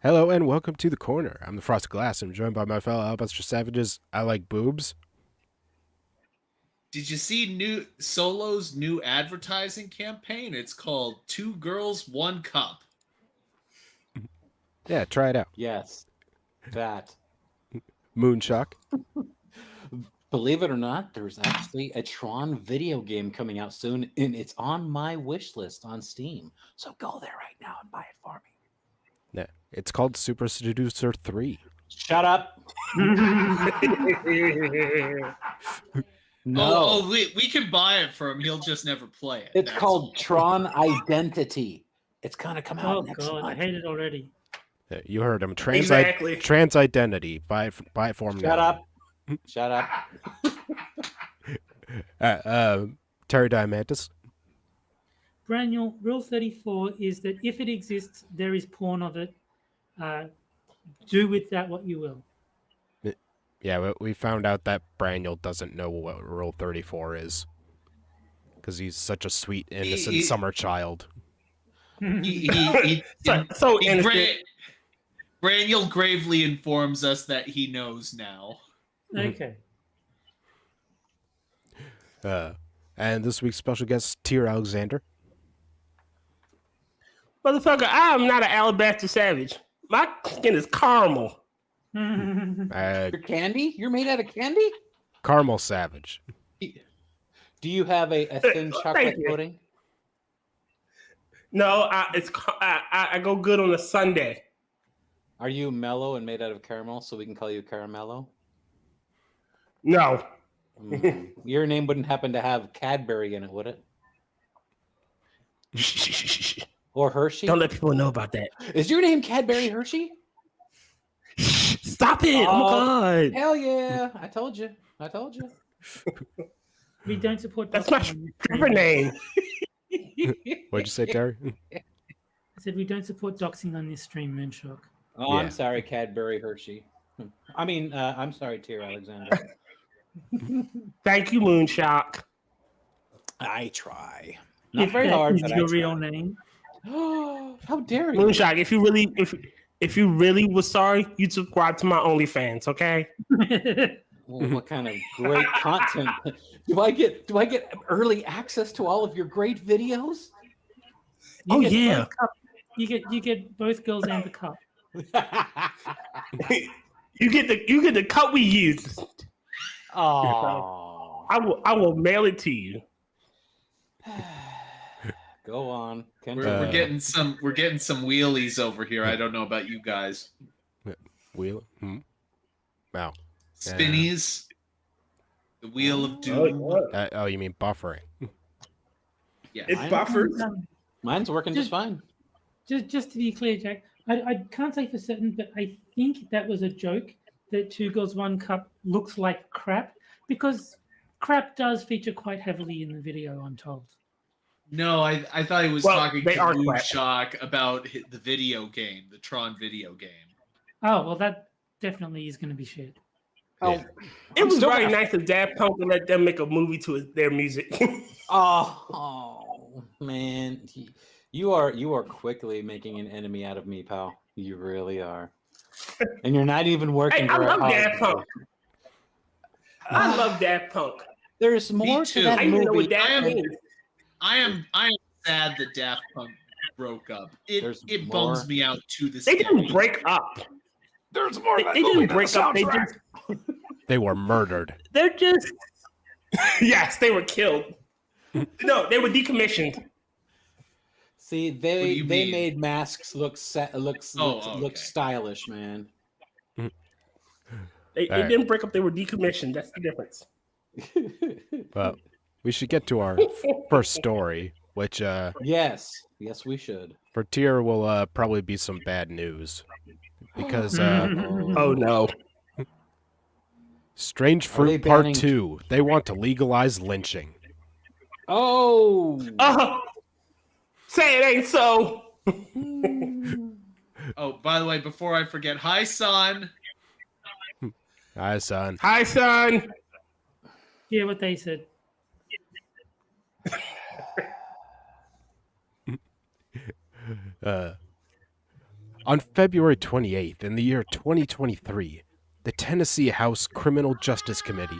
Hello and welcome to the corner. I'm the Frosted Glass. I'm joined by my fellow Alabaster Savages. I like boobs. Did you see Solo's new advertising campaign? It's called Two Girls, One Cup. Yeah, try it out. Yes, that. Moonshock. Believe it or not, there's actually a Tron video game coming out soon, and it's on my wish list on Steam. So go there right now and buy it for me. Yeah, it's called Super Seducer 3. Shut up. No, We can buy it for him. He'll just never play it. it's That's called all. Tron Identity. It's gonna come out Oh next god, I month. hate it already. Yeah, you heard him. Exactly. Trans identity. Buy it for him now. Shut up. Shut up. Terry Diamantis. Braniel, rule 34 is that if it exists, there is porn of it. Do with that what you will. Yeah, we found out that Braniel doesn't know what Rule 34 is. Because he's such a sweet, innocent summer child. So innocent. Braniel gravely informs us that he knows now. Okay. And this week's special guest, Tyr Alexander. Motherfucker, I am not an alabaster savage. My skin is caramel. Uh, Your candy? You're made out of candy? Caramel Savage. Do you have a thin Thank chocolate you. coating? No, I go good on a Sunday. Are you mellow and made out of caramel so we can call you Caramello? No. Your name wouldn't happen to have Cadbury in it, would it? Or Hershey? Don't let people know about that. Is your name Cadbury Hershey? Stop it! Oh my god, Hell yeah! I told you. We don't support that's doxing my on this stripper stream. name. What'd you say, Terry? I said we don't support doxing on this stream, Moonshock. Oh, Yeah. I'm sorry, Cadbury Hershey. I'm sorry, Tyr Alexander. Thank you, Moonshock. I try. Not If very that hard, is but your I real try. name. How dare you? Moonshock, if you really was sorry, you'd subscribe to my OnlyFans, okay? Well, what kind of great content do I get? Do I get early access to all of your great videos? Oh, get yeah. both cup- You get both girls and the cup. You get the cup we use. Oh, I will mail it to you. go on. We're getting some wheelies over here. I don't know about you guys. Wheel? Wow. Spinnies. The wheel of doom. Oh, you mean buffering? Yeah. It buffers. Mine's working just fine. Just to be clear, Jack, I can't say for certain, but I think that was a joke that Two Girls, One Cup looks like crap, because crap does feature quite heavily in the video, I'm told. No, I thought he was Well, talking they to are crap. Moonshock about the video game, the Tron video game. Oh, well, that definitely is going to be shit. Yeah. It was still very gonna- nice of Daft Punk to let them make a movie to their music. Oh man, you are quickly making an enemy out of me, pal. You really are, and you're not even working. Hey, I very love hard. Daft Punk. I love Daft Punk. There's more to too. that I even know movie. what Daft Punk is. I am sad that Daft Punk broke up. There's It more. bums me out to this They day. didn't break up. There's more. They didn't break up. They were murdered. They're just. Yes, they were killed. No, they were decommissioned. See, What do they you they mean? made masks look okay. look stylish, man. They All right. didn't break up. They were decommissioned. That's the difference. But we should get to our first story, which Yes, we should. for Tyr will probably be some bad news. Because Oh no. Strange Are they Fruit Part banning- 2, they want to legalize lynching. Oh, Say it ain't so. Oh, by the way, before I forget, hi, son. Hi, son. Hi, son. Yeah, what they said. On February 28th, in the year 2023, the Tennessee House Criminal Justice Committee.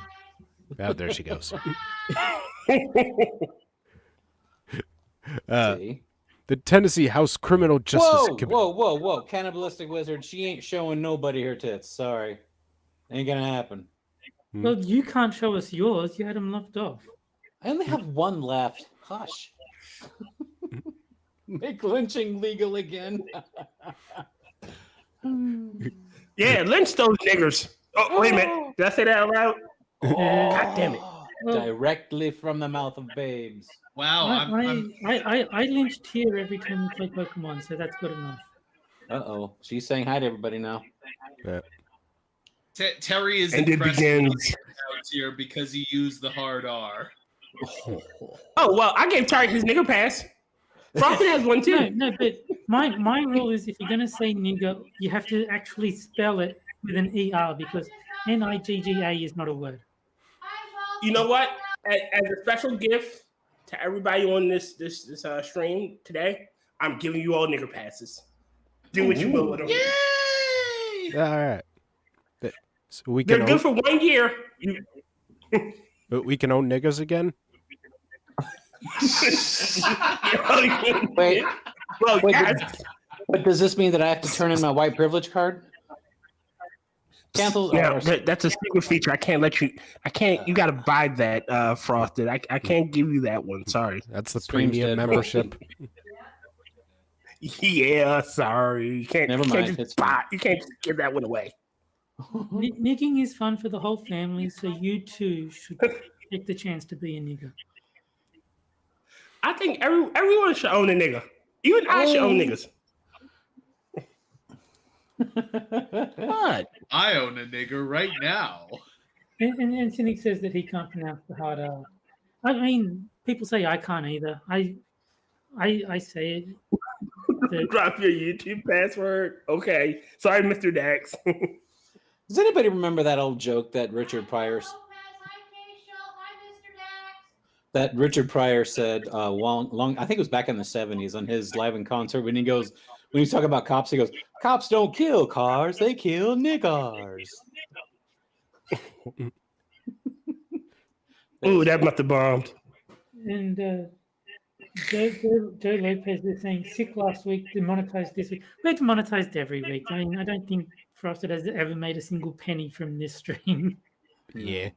Oh, there she goes. See? The Tennessee House Criminal Justice Whoa, Committee. whoa. Cannibalistic Wizard, she ain't showing nobody her tits. Sorry. Ain't gonna happen. Well, you can't show us yours. You had them locked off. I only have one left. Hush. Make lynching legal again. Yeah, lynch those niggers. Oh, wait a minute. Did I say that out loud? God damn it. Directly from the mouth of babes. Wow, I lynched here every time we play Pokemon, so that's good enough. Uh-oh. She's saying hi to everybody now. Yeah. Terry is And it impressed begins. with here because he used the hard R. Oh, well, I gave Tarek his nigger pass. Frosty has one too. No, but my rule is if you're going to say nigger, you have to actually spell it with an ER because Nigga is not a word. You know what? As a special gift to everybody on this stream today, I'm giving you all nigger passes. Do what you will with them. Yay! All right. So we They're can good for 1 year. but we can own niggas again. Wait, Well, wait, yes. but does this mean that I have to turn in my white privilege card? Cancel. No, that's a secret feature. I can't let you. I can't. You got to buy that, Frosted. I can't give you that one. Sorry. That's the Stream's premium dead. membership. Yeah, sorry. You can't. Never you mind, Can't it's just buy. You can't just give that one away. Nigging is fun for the whole family, so you too should take the chance to be a nigger. I think everyone should own a nigga. Even I should own niggas. What? I own a nigger right now. And Cynic says that he can't pronounce the hard R. I mean, people say I can't either. I say it. Drop your YouTube password. Okay. Sorry, Mr. Dax. Does anybody remember that old joke that Richard Pryor said long I think it was back in the 70s on his live in concert when he's talking about cops, he goes, "Cops don't kill cars, they kill niggers." Ooh, that must have bombed. And Joe Lopez is saying sick last week, demonetized this week. We're demonetized every week. I mean, I don't think Frosted has ever made a single penny from this stream. Yeah.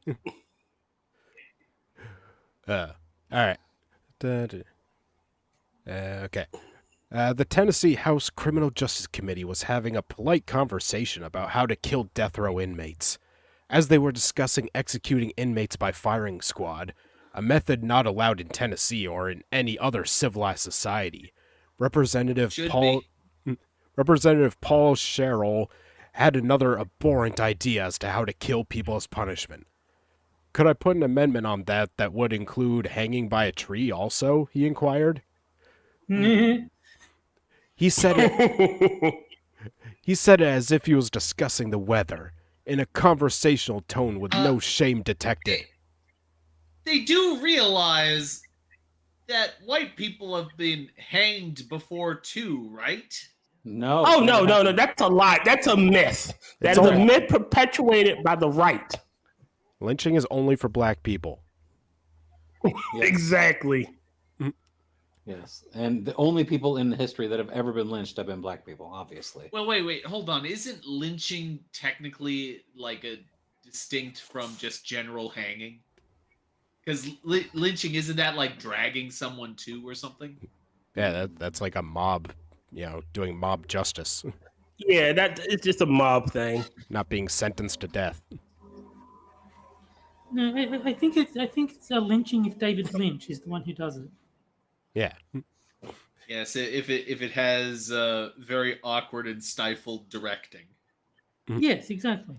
All right. Okay. The Tennessee House Criminal Justice Committee was having a polite conversation about how to kill death row inmates. As they were discussing executing inmates by firing squad, a method not allowed in Tennessee or in any other civilized society, Representative Paul Sherrill had another abhorrent idea as to how to kill people as punishment. Could I put an amendment on that would include hanging by a tree also? He inquired. He said it as if he was discussing the weather, in a conversational tone with no shame detected. They do realize that white people have been hanged before too, right? No. Oh, no. That's a lie. That's a myth. That is a myth perpetuated by the right. Lynching is only for black people. Yes. Exactly. Yes. And the only people in history that have ever been lynched have been black people, obviously. Well, wait, hold on. Isn't lynching technically like a distinct from just general hanging? Because lynching, isn't that like dragging someone to or something? Yeah, that's like a mob, doing mob justice, Yeah, it's just a mob thing. not being sentenced to death. No, I think it's a lynching if David Lynch is the one who does it. Yeah. Yes, if it has very awkward and stifled directing. Yes, exactly.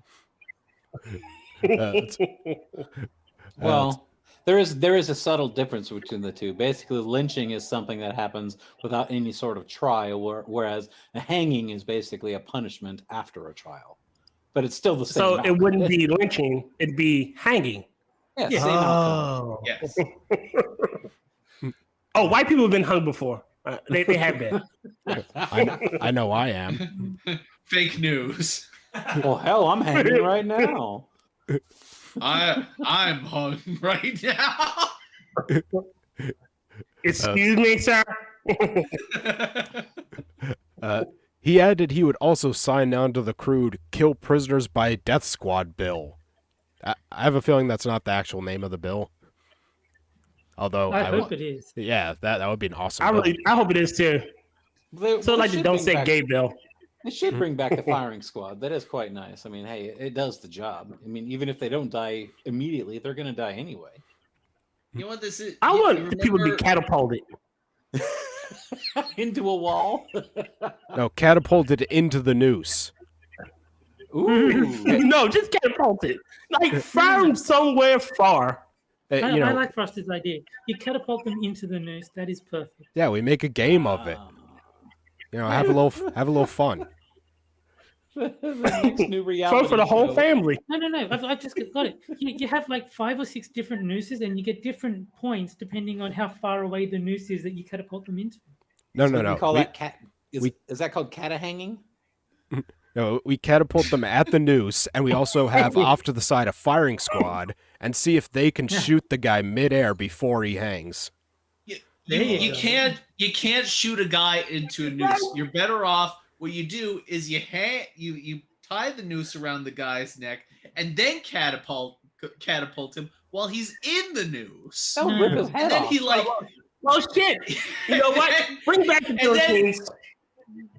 Well, there is a subtle difference between the two. Basically, lynching is something that happens without any sort of trial, whereas a hanging is basically a punishment after a trial. But it's still the same. So outcome. it wouldn't be lynching, it'd be hanging. Yeah, same outcome. Yes. Oh, white people have been hung before. They have been. I know I am. Fake news. Well, hell, I'm hanging right now. I'm hung right now. Excuse me, sir. He added he would also sign on to the crude "Kill Prisoners by Death Squad" bill. I have a feeling that's not the actual name of the bill. Although I hope it is. yeah, that would be an awesome bill. I hope it is too. So like, should don't bring say back- gay bill. They should bring back the firing squad. That is quite nice. I mean, hey, it does the job. I mean, even if they don't die immediately, they're going to die anyway. You know what this is? I You want the people to be remember- catapulted. Into a wall. No, catapulted into the noose. Ooh. No, just catapulted. Like fire them somewhere far. I, You know, I like Frosted's idea. You catapult them into the noose. That is perfect. yeah, we make a game of it. You know, have a little fun. The next new reality Fun for the whole show. family. No. I've just got it. You have like 5 or 6 different nooses, and you get different points depending on how far away the noose is that you catapult them into. No, So no. We call We- that cat. Is that called cat hanging? No, we catapult them at the noose, and we also have off to the side a firing squad, and see if they can shoot the guy midair before he hangs. There you You go. can't shoot a guy into a noose. You're better off. What you do is you tie the noose around the guy's neck and then catapult him while he's in the noose. That'll rip his head And then off. he like Well, shit. You know what? Bring back the And then- Philippines.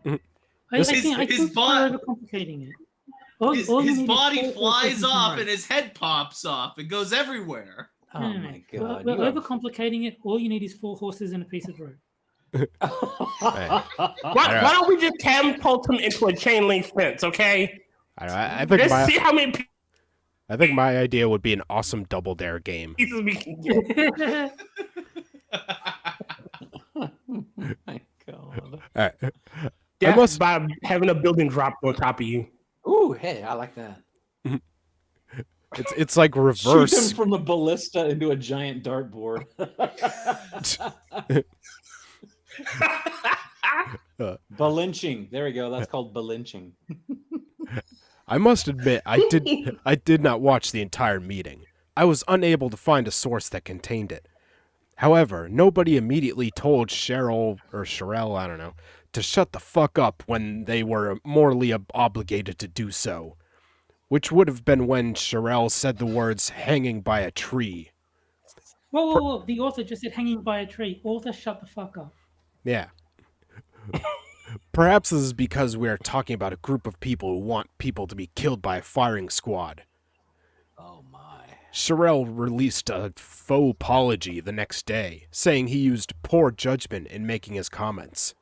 I His- think his you're bod- overcomplicating it. his All you need is body 4 flies horses off right. and his head pops off. It goes everywhere. Oh No, no, my no. god! We're you have- overcomplicating it. All you need is 4 horses and a piece of rope. Why don't we just catapult them into a chain link fence, okay? I think Let's see how many I think my idea would be an awesome double dare game. pieces we can get. Oh my god! All right. Death must- by having a building drop on top of you. Ooh, hey, I like that. It's like Shoot reverse. him from the ballista into a giant dartboard. Balinching. There we go. That's called balinching. I must admit, I did not watch the entire meeting. I was unable to find a source that contained it. However, nobody immediately told Sherelle, I don't know, to shut the fuck up when they were morally obligated to do so. Which would have been when Sherelle said the words "hanging by a tree." Whoa. The author just said hanging by a tree. Author, shut the fuck up. Yeah. Perhaps this is because we are talking about a group of people who want people to be killed by a firing squad. Oh my! Sherelle released a faux apology the next day, saying he used poor judgment in making his comments.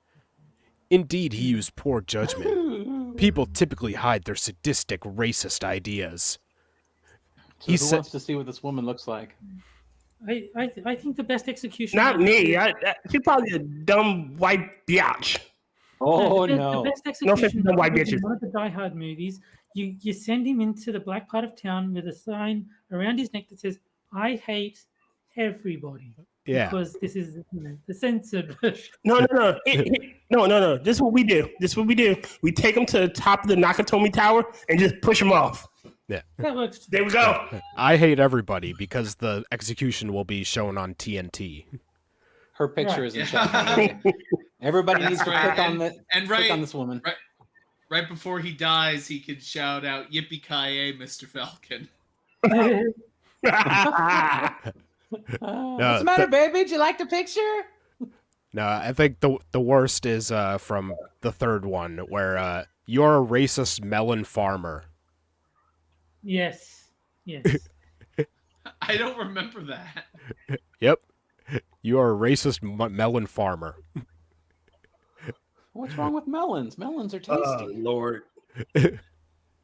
Indeed, he used poor judgment. People typically hide their sadistic, racist ideas. So He who said- wants to see what this woman looks like? I think the best execution. Not me. She's probably a dumb white biatch. Oh the no! best No offense execution to white is in bitches. one of the Die Hard movies. You send him into the black part of town with a sign around his neck that says, "I hate everybody." Yeah. Because this is the censored version. No. No. This is what we do. We take them to the top of the Nakatomi Tower and just push them off. That works. Too. There we go. I hate everybody because the execution will be shown on TNT. Her picture Right. is in chat. Everybody That's needs to right. click on that. And Click right, on this woman. right before he dies, he can shout out "Yippee-ki-yay, Mr. Falcon." What's the matter, baby? Did you like the picture? No, I think the worst is from the third one, where you're a racist melon farmer. Yes. Yes. I don't remember that. Yep. You are a racist melon farmer. What's wrong with melons? Melons are tasty. Oh Lord.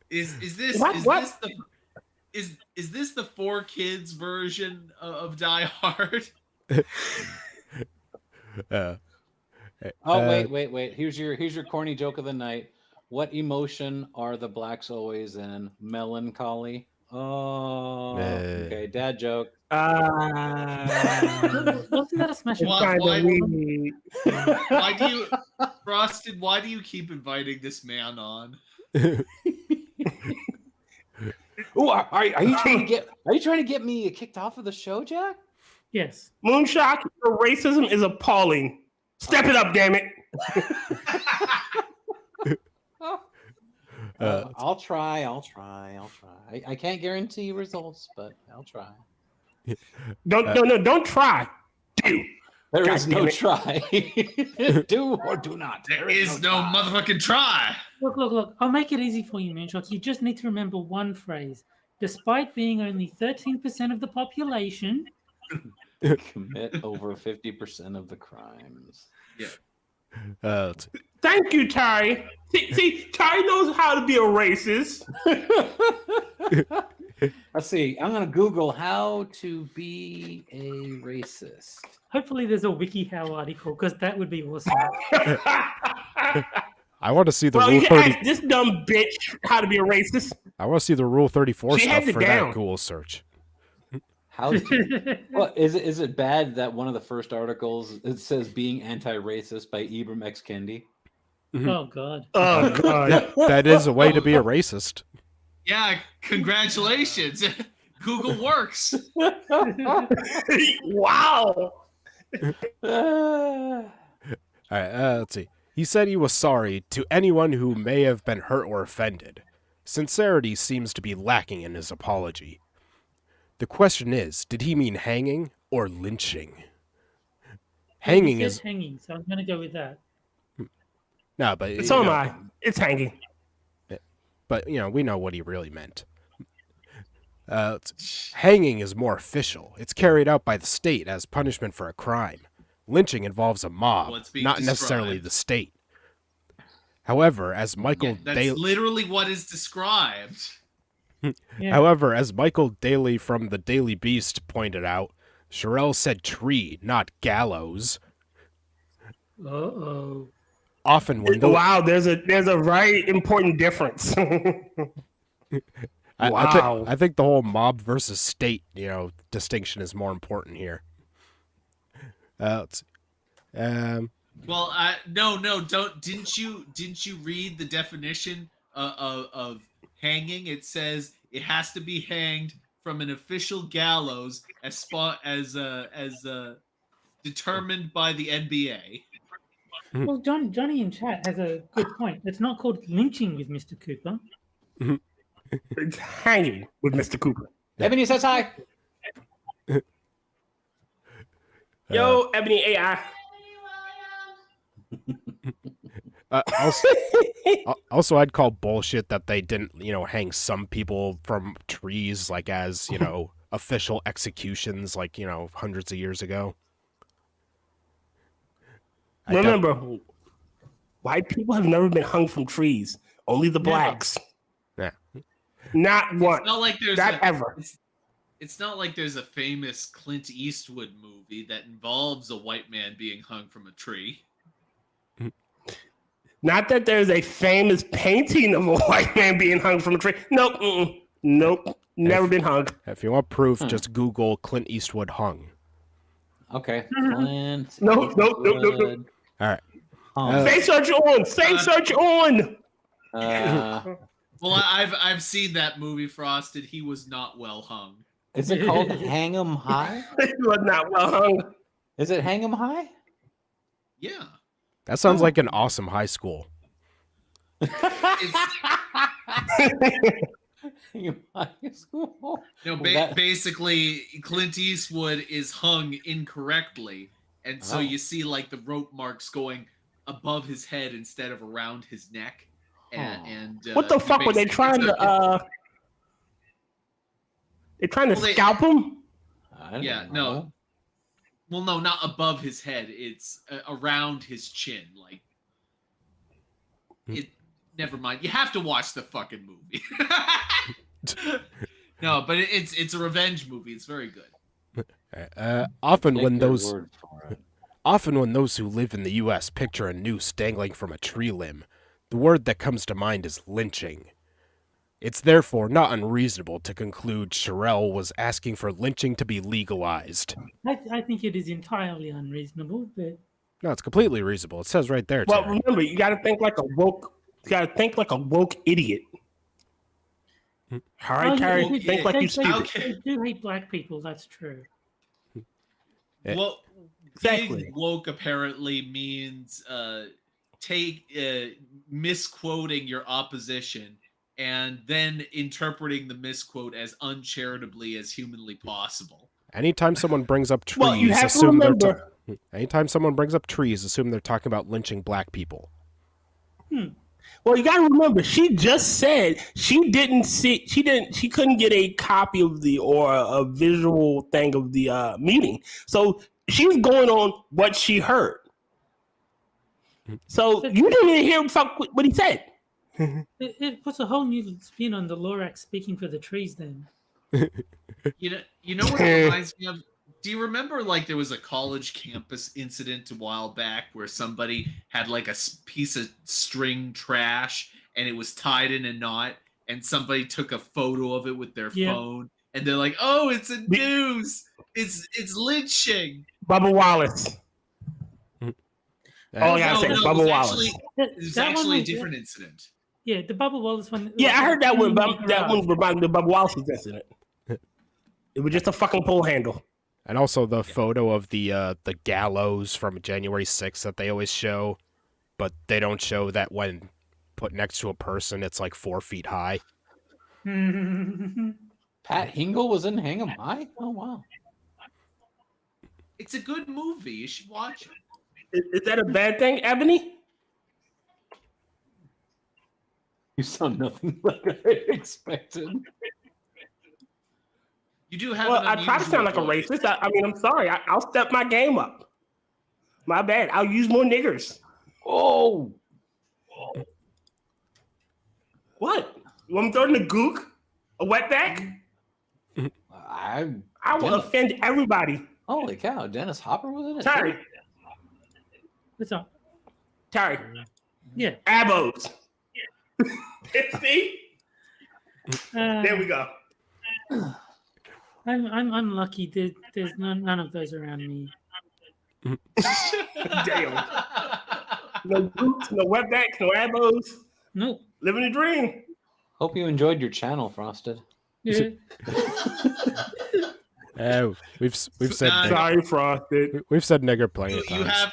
Is this What? is What? this the is this the 4Kids version of Die Hard? Wait. Here's your corny joke of the night. What emotion are the blacks always in? Melancholy. Oh, okay. Dad joke. Wasn't that a smash? It's Why- kind why- of weird. Why do you, Frosted? Why do you keep inviting this man on? Oh, are you trying to get me kicked off of the show, Jack? Yes. Moonshock, your racism is appalling. Step it up, damn it. I'll try. I can't guarantee results, but I'll try. Don't try. Do. There God is damn no it. try. Do or do not. There is no try. motherfucking try. Look. I'll make it easy for you, Moonshock. You just need to remember one phrase. Despite being only 13% of the population, Commit over 50% of the crimes. let's see. Thank you, Ty. See, Ty knows how to be a racist. Let's see. I'm gonna Google how to be a racist. hopefully there's a WikiHow article because that would be awesome. I want to see the Well, Rule you can 30. ask this dumb bitch how to be a racist. I want to see the Rule 34 She stuff has it for down. that Google search. How to, well, is it bad that one of the first articles it says being anti-racist by Ibram X. Kendi? Oh God. Oh god. Yeah, that is a way to be a racist. Yeah, congratulations. Google works. Wow. All right, let's see. He said he was sorry to anyone who may have been hurt or offended. Sincerity seems to be lacking in his apology. The question is, did he mean hanging or lynching? Hanging He said is hanging, so I'm going to go with that. no, but So you am know, I. It's hanging. But we know what he really meant. Hanging is more official. It's carried out by the state as punishment for a crime. Lynching involves a mob, What's being not necessarily described. the state. However, as Michael Yeah, that's Daly, literally what is described. Yeah. however, as Michael Daly from the Daily Beast pointed out, Sherelle said tree, not gallows. Uh-oh. Often when those, Wow, there's a very important difference. Wow. I think the whole mob versus state, distinction is more important here. Let's see. Well, no, don't. Didn't you read the definition of hanging? It says it has to be hanged from an official gallows as determined by the NBA. Well, Johnny in chat has a good point. It's not called lynching with Mr. Cooper. It's hanging with Mr. Cooper. Ebony says hi. Yo, Ebony AI. Also, I'd call bullshit that they didn't, hang some people from trees, like as, official executions, like, hundreds of years ago. I don't- Remember, white people have never been hung from trees. Only the Never. blacks. Yeah. Not one. It's not like there's Not ever. It's not like there's a famous Clint Eastwood movie that involves a white man being hung from a tree. Not that there's a famous painting of a white man being hung from a tree. Nope. Nope. Never been hung. If you want proof, just Google Clint Eastwood hung. Okay. Clint Nope. Eastwood. All right. Hung. Say search on. Say search on. Well, I've seen that movie, Frosted. He was not well hung. Is it called Hang 'em High? He was not well hung. Is it Hang 'em High? Yeah. That sounds like an awesome high school. It's, Hang 'em High School. basically, Clint Eastwood is hung incorrectly, and so Oh. you see like the rope marks going above his head instead of around his neck. And What the fuck were they trying to? They're trying to Well, they- scalp him. I don't Yeah, know. no. Well, no, not above his head. It's around his chin. Like it. Never mind. You have to watch the fucking movie. No, but it's a revenge movie. It's very good. Often Take when their those word for it. Often when those who live in the U.S. picture a noose dangling from a tree limb, the word that comes to mind is lynching. It's therefore not unreasonable to conclude Sherelle was asking for lynching to be legalized. I think it is entirely unreasonable, but No, it's completely reasonable. It says right there, Well, Terry. remember, you got to think like a woke. You got to think like a woke idiot. All right, Terry, think like you stupid. They do hate black people. That's true. Well, Exactly. being woke apparently means misquoting your opposition and then interpreting the misquote as uncharitably as humanly possible. Anytime someone brings up trees, Well, you have to assume they're remember. anytime someone brings up trees, assume they're talking about lynching black people. Well, you got to remember, she just said she didn't see, she couldn't get a copy of or a visual thing of the meeting. So she was going on what she heard. So you didn't even hear what he said. It puts a whole new spin on the Lorax speaking for the trees. Then You know what it reminds me of? Do you remember like there was a college campus incident a while back where somebody had like a piece of string trash and it was tied in a knot and somebody took a photo of it with their phone and they're like, "Oh, it's a noose. It's lynching." Bubba Wallace. Oh, I gotta say, Bubba Wallace. It was actually a different incident. Yeah, the Bubba Wallace one. Yeah, I heard that one. That one reminded me of Bubba Wallace's incident. It was just a fucking pole handle. And also the photo of the gallows from January 6th that they always show, but they don't show that when put next to a person, it's like 4 feet high. Pat Hingle was in Hang 'em High? Oh, wow. It's a good movie. You should watch it. Is that a bad thing, Ebony? You sound nothing like I expected. You do have. Well, I try to sound like a racist. I mean, I'm sorry. I'll step my game up. My bad. I'll use more niggers. Oh. What? You want me to throw in a gook? A wetback? I will offend everybody. Holy cow, Dennis Hopper was in it? Terry. What's up? Terry. Yeah. Abos. See? There we go. I'm lucky. There's none of those around me. Damn. No gooks, no wetbacks, no abos. Nope. Living a dream. Hope you enjoyed your channel, Frosted. Yeah. We've said Sorry, Frosted. We've said nigger plenty of times.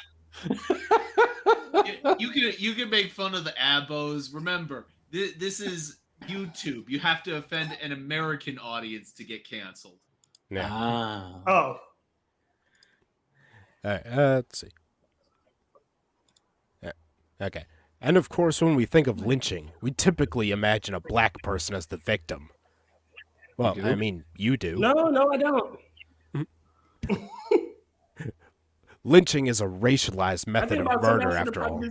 You can make fun of the abos. Remember, this is YouTube. You have to offend an American audience to get canceled. Yeah. Ah. Oh. All right, let's see. Yeah. Okay. And of course, when we think of lynching, we typically imagine a black person as the victim. Well, I mean, you do. No, I don't. Lynching is a racialized method of murder, after all.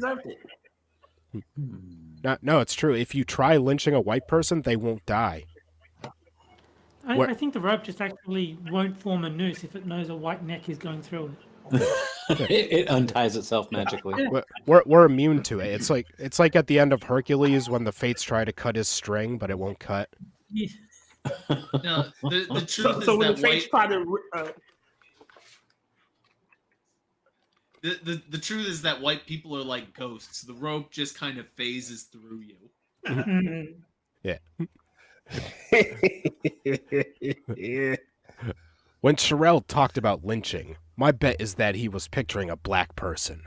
No, it's true. If you try lynching a white person, they won't die. I think the rope just actually won't form a noose if it knows a white neck is going through it. It unties itself magically. We're immune to it. It's like at the end of Hercules when the Fates try to cut his string, but it won't cut. Yeah. No, the truth is so when that the Fates try to... The truth is that white people are like ghosts. The rope just kind of phases through you. Yeah. When Sherelle talked about lynching, my bet is that he was picturing a black person.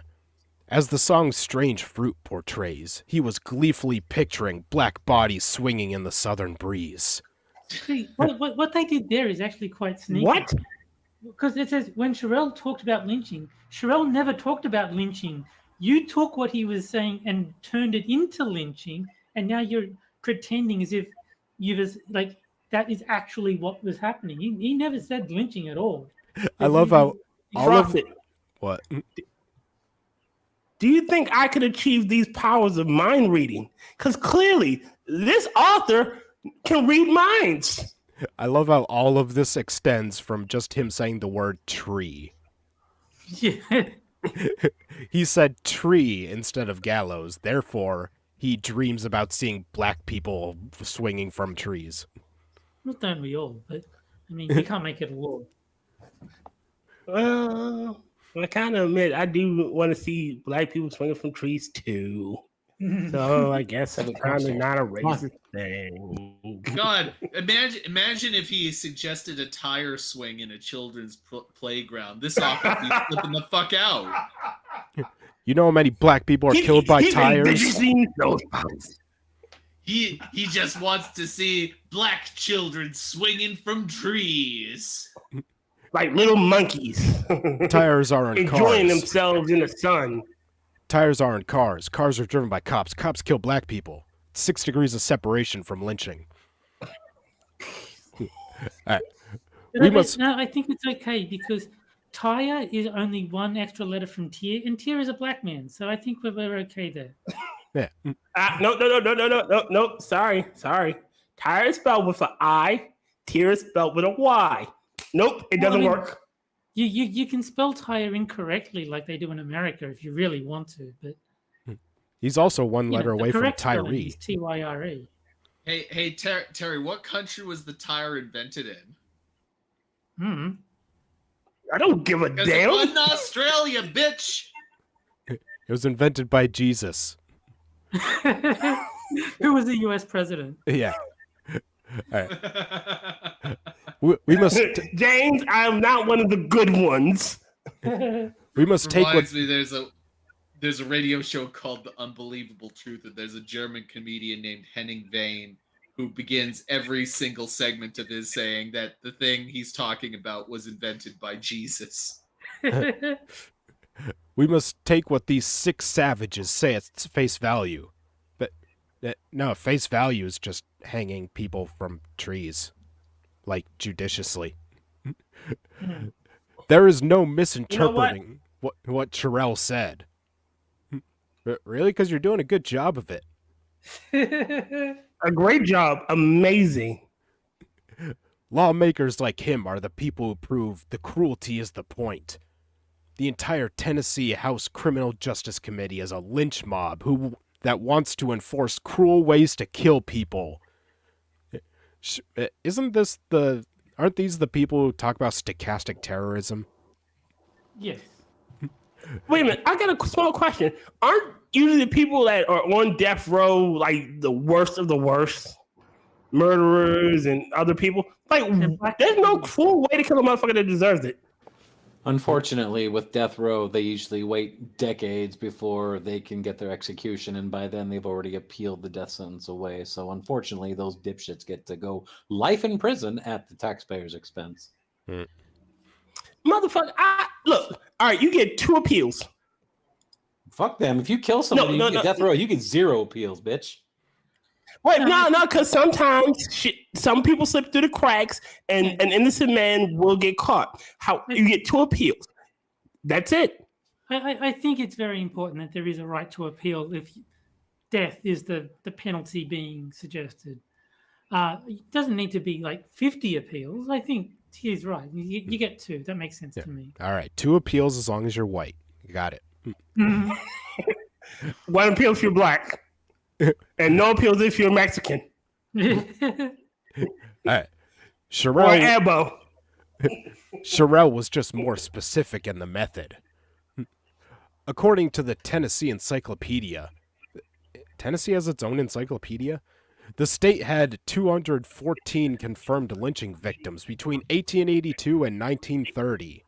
As the song Strange Fruit portrays, he was gleefully picturing black bodies swinging in the southern breeze. See, what they did there is actually quite sneaky. What? Because it says when Sherelle talked about lynching, Sherelle never talked about lynching. You took what he was saying and turned it into lynching, and now you're pretending as if that is actually what was happening. He never said lynching at all. I love how all of Frosted. What? Do you think I could achieve these powers of mind reading? Because clearly, this author can read minds. I love how all of this extends from just him saying the word tree. Yeah. He said tree instead of gallows, therefore he dreams about seeing black people swinging from trees. Not don't we all, but I mean, you can't make it a law. Well, I kind of admit I do want to see black people swinging from trees too. So I guess it's kind of not a racist thing. God, imagine if he suggested a tire swing in a children's playground. This office would be flipping the fuck out. You know how many black people are killed by tires? He just wants to see black children swinging from trees. Like little monkeys. Tires aren't enjoying cars. themselves in the sun. Tires aren't cars. Cars are driven by cops. Cops kill black people. 6 degrees of separation from lynching. All right. No, I think it's okay because tire is only one extra letter from tier, and tier is a black man, so I think we're okay there. Yeah. No. Sorry. Tire is spelled with an I. Tier is spelled with a Y. Nope, it doesn't work. You can spell tire incorrectly like they do in America if you really want to, but he's also one letter away from Tyree. Tyree. Tyre. Hey, Terry, what country was the tire invented in? I don't give a Because damn. it wasn't Australia, bitch. It was invented by Jesus. Who was the U.S. president? Yeah. All right. We must. James, I am not one of the good ones. We must take what. Reminds me, there's a radio show called The Unbelievable Truth, and there's a German comedian named Henning Wehn who begins every single segment of his saying that the thing he's talking about was invented by Jesus. We must take what these 6 savages say at face value. But no, face value is just hanging people from trees, like judiciously. There is no misinterpreting what Terrell said. Really? Because you're doing a good job of it. A great job. Amazing. Lawmakers like him are the people who prove the cruelty is the point. The entire Tennessee House Criminal Justice Committee is a lynch mob that wants to enforce cruel ways to kill people. Aren't these the people who talk about stochastic terrorism? Yes. Wait a minute. I got a small question. Aren't usually the people that are on death row like the worst of the worst? Murderers and other people? Like, there's no cruel way to kill a motherfucker that deserves it. Unfortunately, with death row, they usually wait decades before they can get their execution, and by then they've already appealed the death sentence away. So unfortunately, those dipshits get to go life in prison at the taxpayer's expense. Motherfucker, look, all right, you get 2 appeals. Fuck them. If you kill somebody, you get death row, you get 0 appeals, bitch. Wait, no, because sometimes some people slip through the cracks, and an innocent man will get caught. You get 2 appeals. That's it. I think it's very important that there is a right to appeal if death is the penalty being suggested. It doesn't need to be like 50 appeals. I think he's right. You get 2. That makes sense to me. All right, 2 appeals as long as you're white. You got it. 1 appeal if you're black. And no appeals if you're Mexican. All right. Or Sherelle was just more specific in the method. According to the Tennessee Encyclopedia, Tennessee has its own encyclopedia? The state had 214 confirmed lynching victims between 1882 and 1930.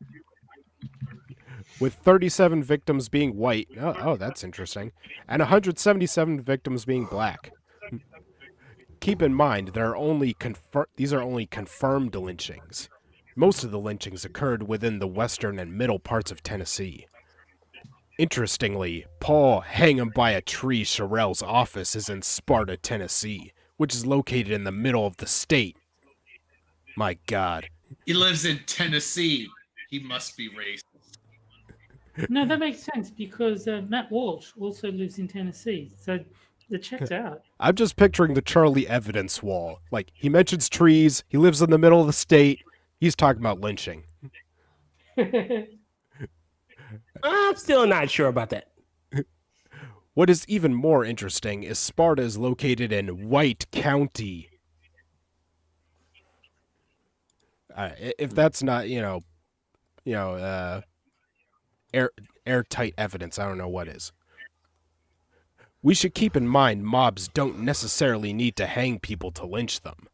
With 37 victims being white, oh, that's interesting, and 177 victims being black. Keep in mind, these are only confirmed lynchings. Most of the lynchings occurred within the western and middle parts of Tennessee. Interestingly, Paul hang him by a tree Sherelle's office is in Sparta, Tennessee, which is located in the middle of the state. My God. He lives in Tennessee. He must be racist. No, that makes sense because Matt Walsh also lives in Tennessee, so it checks out. I'm just picturing the Charlie evidence wall. Like, he mentions trees, he lives in the middle of the state, he's talking about lynching. I'm still not sure about that. What is even more interesting is Sparta is located in White County. If that's not, airtight evidence, I don't know what is. We should keep in mind mobs don't necessarily need to hang people to lynch them,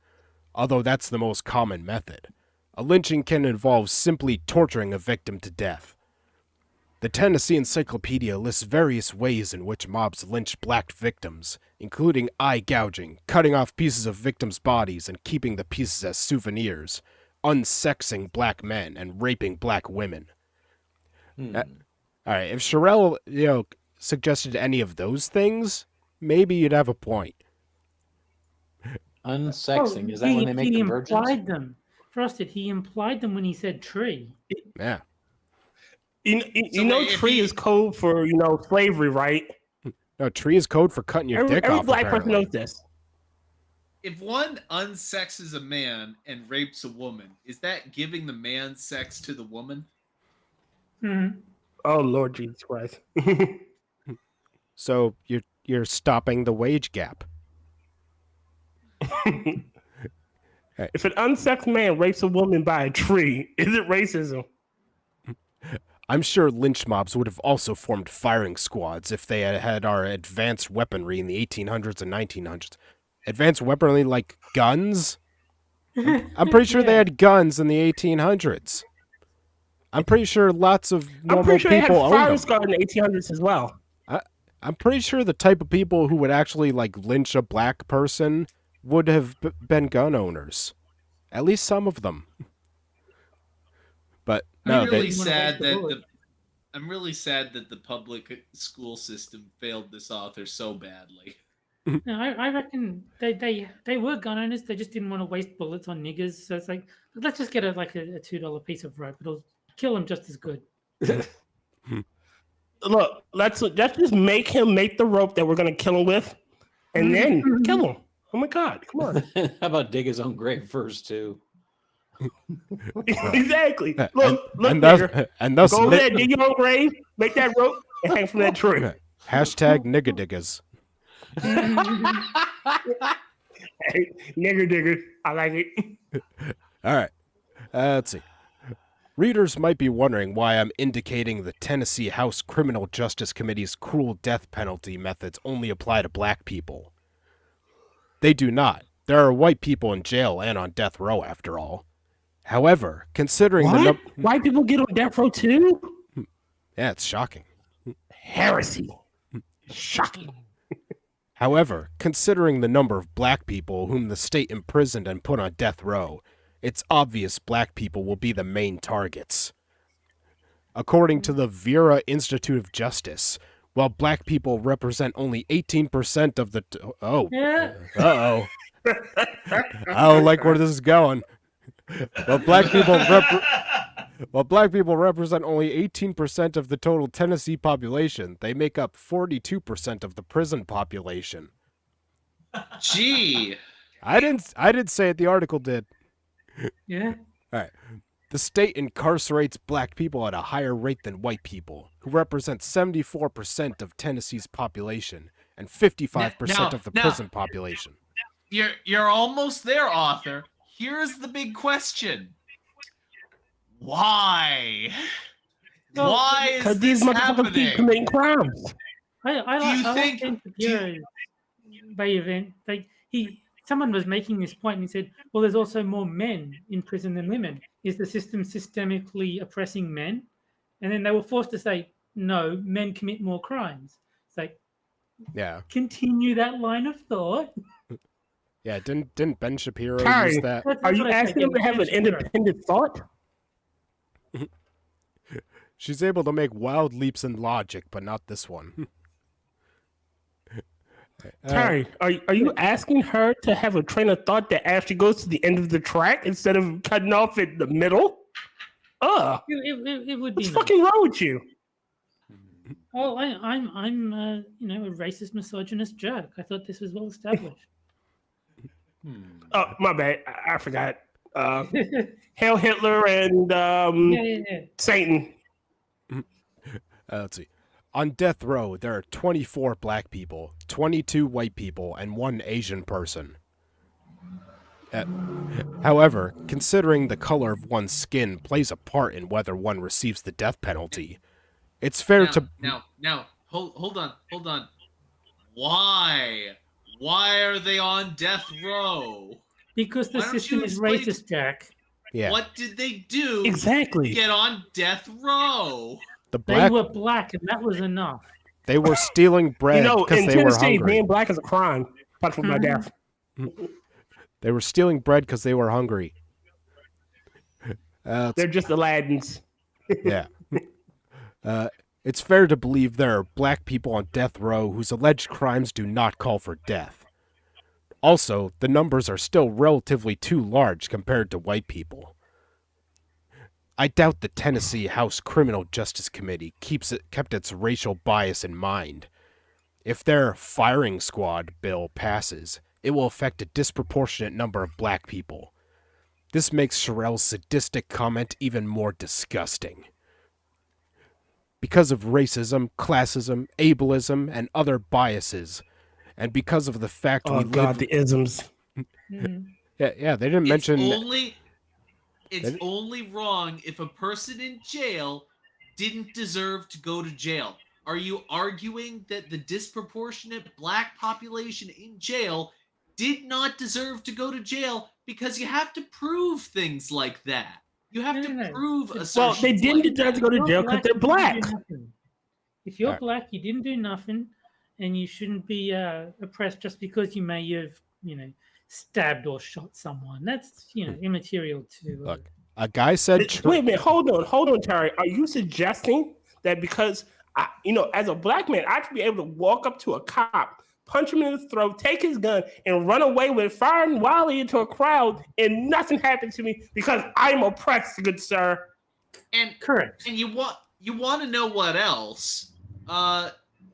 although that's the most common method. A lynching can involve simply torturing a victim to death. The Tennessee Encyclopedia lists various ways in which mobs lynch black victims, including eye gouging, cutting off pieces of victims' bodies and keeping the pieces as souvenirs, unsexing black men, and raping black women. All right, if Sherelle, suggested any of those things, maybe you'd have a point. Unsexing. Is that when they make he them virgins? implied them. Frosted, he implied them when he said tree. Yeah. Tree is code for slavery, right? No, tree is code for cutting your dick Every off. black person Apparently. knows this. If one unsexes a man and rapes a woman, is that giving the man sex to the woman? Mm-hmm. Oh Lord Jesus Christ! So you're stopping the wage gap. If an unsexed man rapes a woman by a tree, is it racism? I'm sure lynch mobs would have also formed firing squads if they had had our advanced weaponry in the 1800s and 1900s. Advanced weaponry like guns? I'm pretty sure they had guns in the 1800s. I'm pretty sure lots of normal people they had owned fire them. squad in the 1800s as well. I'm pretty sure the type of people who would actually lynch a black person would have been gun owners. At least some of them. But no, I'm really they- sad the bullet. I'm really sad that the public school system failed this author so badly. No, I reckon they were gun owners. They just didn't want to waste bullets on niggers. So it's like, let's just get a $2 piece of rope. It'll kill them just as good. Look, let's just make him make the rope that we're gonna kill him with, and then kill him. Oh my God! Come on. How about dig his own grave first too? Exactly. Look, and nigger. thus Go over there, dig your own grave, make that rope, and hang from that tree. hashtag nigga diggers. Hey, nigger digger. I like it. All right. Let's see. Readers might be wondering why I'm indicating the Tennessee House Criminal Justice Committee's cruel death penalty methods only apply to black people. They do not. There are white people in jail and on death row, after all. However, considering What? White people get on death row too? Yeah, it's shocking. Heresy. Shocking. However, considering the number of black people whom the state imprisoned and put on death row, it's obvious black people will be the main targets. According to the Vera Institute of Justice, while black people represent only 18% of the... Yeah. Uh-oh. I don't like where this is going. While black people represent only 18% of the total Tennessee population, they make up 42% of the prison population. Gee. I didn't say it, the article did. Yeah. All right. The state incarcerates black people at a higher rate than white people, who represent 74% of Tennessee's population and 55% of the prison population. You're almost there, author. Here's the big question. Why? Well, Why is Because this these motherfuckers keep happening? committing crimes. Do you think- Ben Shapiro's Bay event, someone was making this point and he said, well, there's also more men in prison than women. Is the system systemically oppressing men? And then they were forced to say, no, men commit more crimes. It's like, Yeah. continue that line of thought. Yeah, didn't Ben Shapiro Sorry. use that? That's Are what you I said, asking yeah, them to have Ben an Shapiro. independent thought? She's able to make wild leaps in logic, but not this one. Terry, are you asking her to have a train of thought that actually goes to the end of the track instead of cutting off at the middle? It would be What's nice. fucking wrong with you? Oh, I'm a racist, misogynist jerk. I thought this was well established. Oh, my bad. I forgot. Hail Hitler and yeah. Satan. Let's see. On death row, there are 24 black people, 22 white people, and 1 Asian person. However, considering the color of one's skin plays a part in whether one receives the death penalty, it's fair to... Now, hold on. Why? Why are they on death row? Because the Why don't system you is explain- racist, Jack. Yeah, What did they do Exactly. to get on death row? the They black... were black, and that was enough. They were stealing bread because in they were Tennessee, hungry. being black is a crime. Punishment by death. They were stealing bread because they were hungry. They're just Aladdins. Yeah. It's fair to believe there are black people on death row whose alleged crimes do not call for death. Also, the numbers are still relatively too large compared to white people. I doubt the Tennessee House Criminal Justice Committee kept its racial bias in mind. If their firing squad bill passes, it will affect a disproportionate number of black people. This makes Sherrell's sadistic comment even more disgusting. Because of racism, classism, ableism, and other biases, and because of the fact Oh, we God, live... the isms. Yeah, they didn't mention... It's only wrong if a person in jail didn't deserve to go to jail. Are you arguing that the disproportionate black population in jail did not deserve to go to jail? Because you have to prove things like that. You have to prove assertions. Well, they didn't like deserve to that. go to jail because they're black. If you're Alright. black, you didn't do nothing, and you shouldn't be oppressed just because you may have, stabbed or shot someone. That's, immaterial to. Look, a guy said... Wait a minute. Hold on, Terry. Are you suggesting that because, as a black man, I should be able to walk up to a cop, punch him in the throat, take his gun, and run away with firing wildly into a crowd, and nothing happened to me because I'm oppressed, good sir? And Correct. And you want to know what else?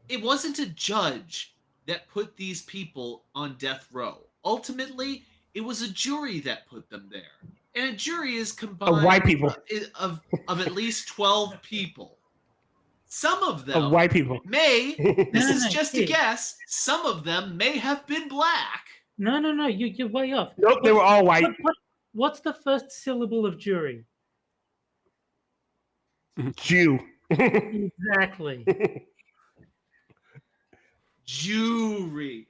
It wasn't a judge that put these people on death row. Ultimately, it was a jury that put them there. And a jury is combined Of white people. of at least 12 people. Some of them Of white people. may, this No, is no, just a kid. guess, some of them may have been black. No, you're way off. Nope, they were all white. What's the first syllable of jury? Jew. Exactly. Jury.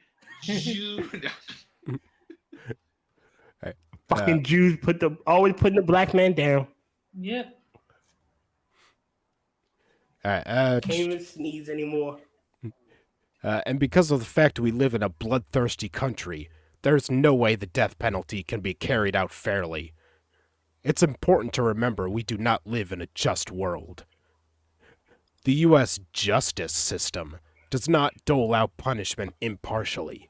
Fucking Jews always putting the black man down. Yep. Alright, Can't even sneeze anymore. and because of the fact we live in a bloodthirsty country, there's no way the death penalty can be carried out fairly. It's important to remember we do not live in a just world. The U.S. justice system does not dole out punishment impartially.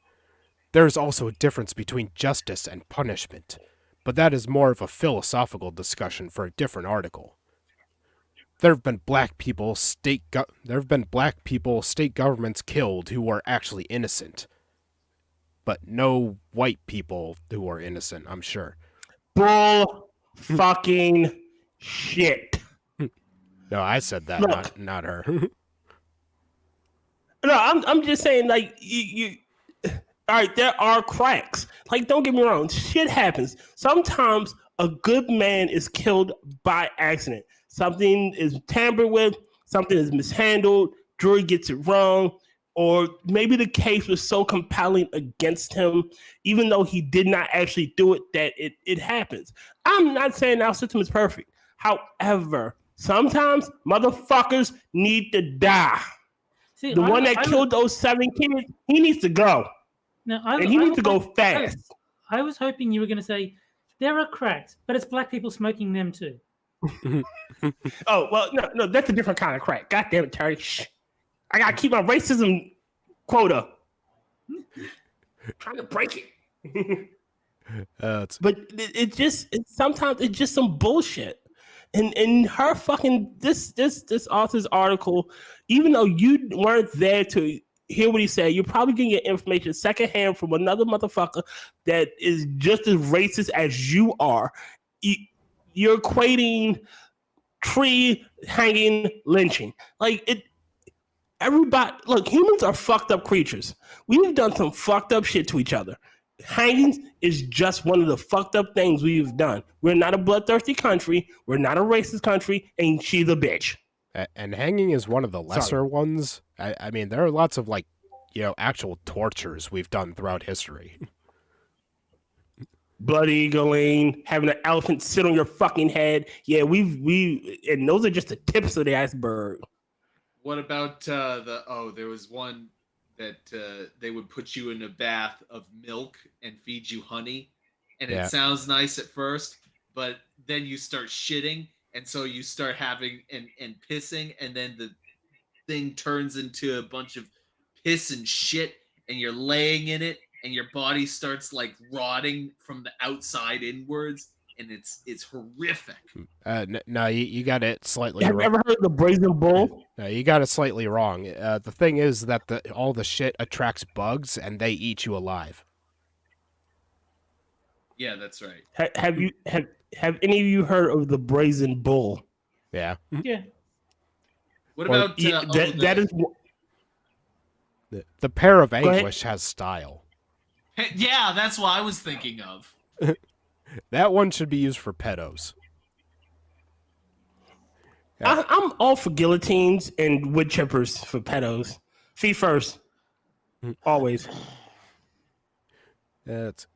There is also a difference between justice and punishment, but that is more of a philosophical discussion for a different article. There have been black people, state governments killed who were actually innocent, but no white people who were innocent, I'm sure. Bull fucking shit. No, I said that, Look. not her. No, I'm just saying, like, you all right, there are cracks. Like, don't get me wrong, shit happens. Sometimes a good man is killed by accident. Something is tampered with, something is mishandled, jury gets it wrong, or maybe the case was so compelling against him, even though he did not actually do it, that it happens. I'm not saying our system is perfect. However, sometimes motherfuckers need to die. See, The one that killed those 7 kids, he needs to go. And he needs to go fast. I was hoping you were going to say, there are cracks, but it's black people smoking them too. Oh, well, no, that's a different kind of crack. God damn it, Terry. Shh. I got to keep my racism quota. Trying to break it. But sometimes it's just some bullshit. And her fucking this author's article, even though you weren't there to hear what he said, you're probably getting your information secondhand from another motherfucker that is just as racist as you are. You're equating tree hanging lynching. Like it. Everybody, look, humans are fucked up creatures. We've done some fucked up shit to each other. Hangings is just one of the fucked up things we've done. We're not a bloodthirsty country. We're not a racist country, and she's a bitch. And hanging is one of the lesser Sorry. ones. I mean, there are lots of actual tortures we've done throughout history. Blood eagling, having an elephant sit on your fucking head. Yeah, and those are just the tips of the iceberg. What about there was one that they would put you in a bath of milk and feed you honey, and Yeah. it sounds nice at first, but then you start shitting, and so you start having and pissing, and then the thing turns into a bunch of piss and shit, and you're laying in it, and your body starts like rotting from the outside inwards, and it's horrific. No, you got it slightly Have you wrong. ever heard of the brazen bull? No, you got it slightly wrong. The thing is that all the shit attracts bugs, and they eat you alive. Yeah, that's right. Have any of you heard of the brazen bull? Yeah. Yeah. What Well, about That is The pair of ahead. anguish has style. yeah, that's what I was thinking of. That one should be used for pedos. I'm all for guillotines and wood chippers for pedos. Feet first, always. That's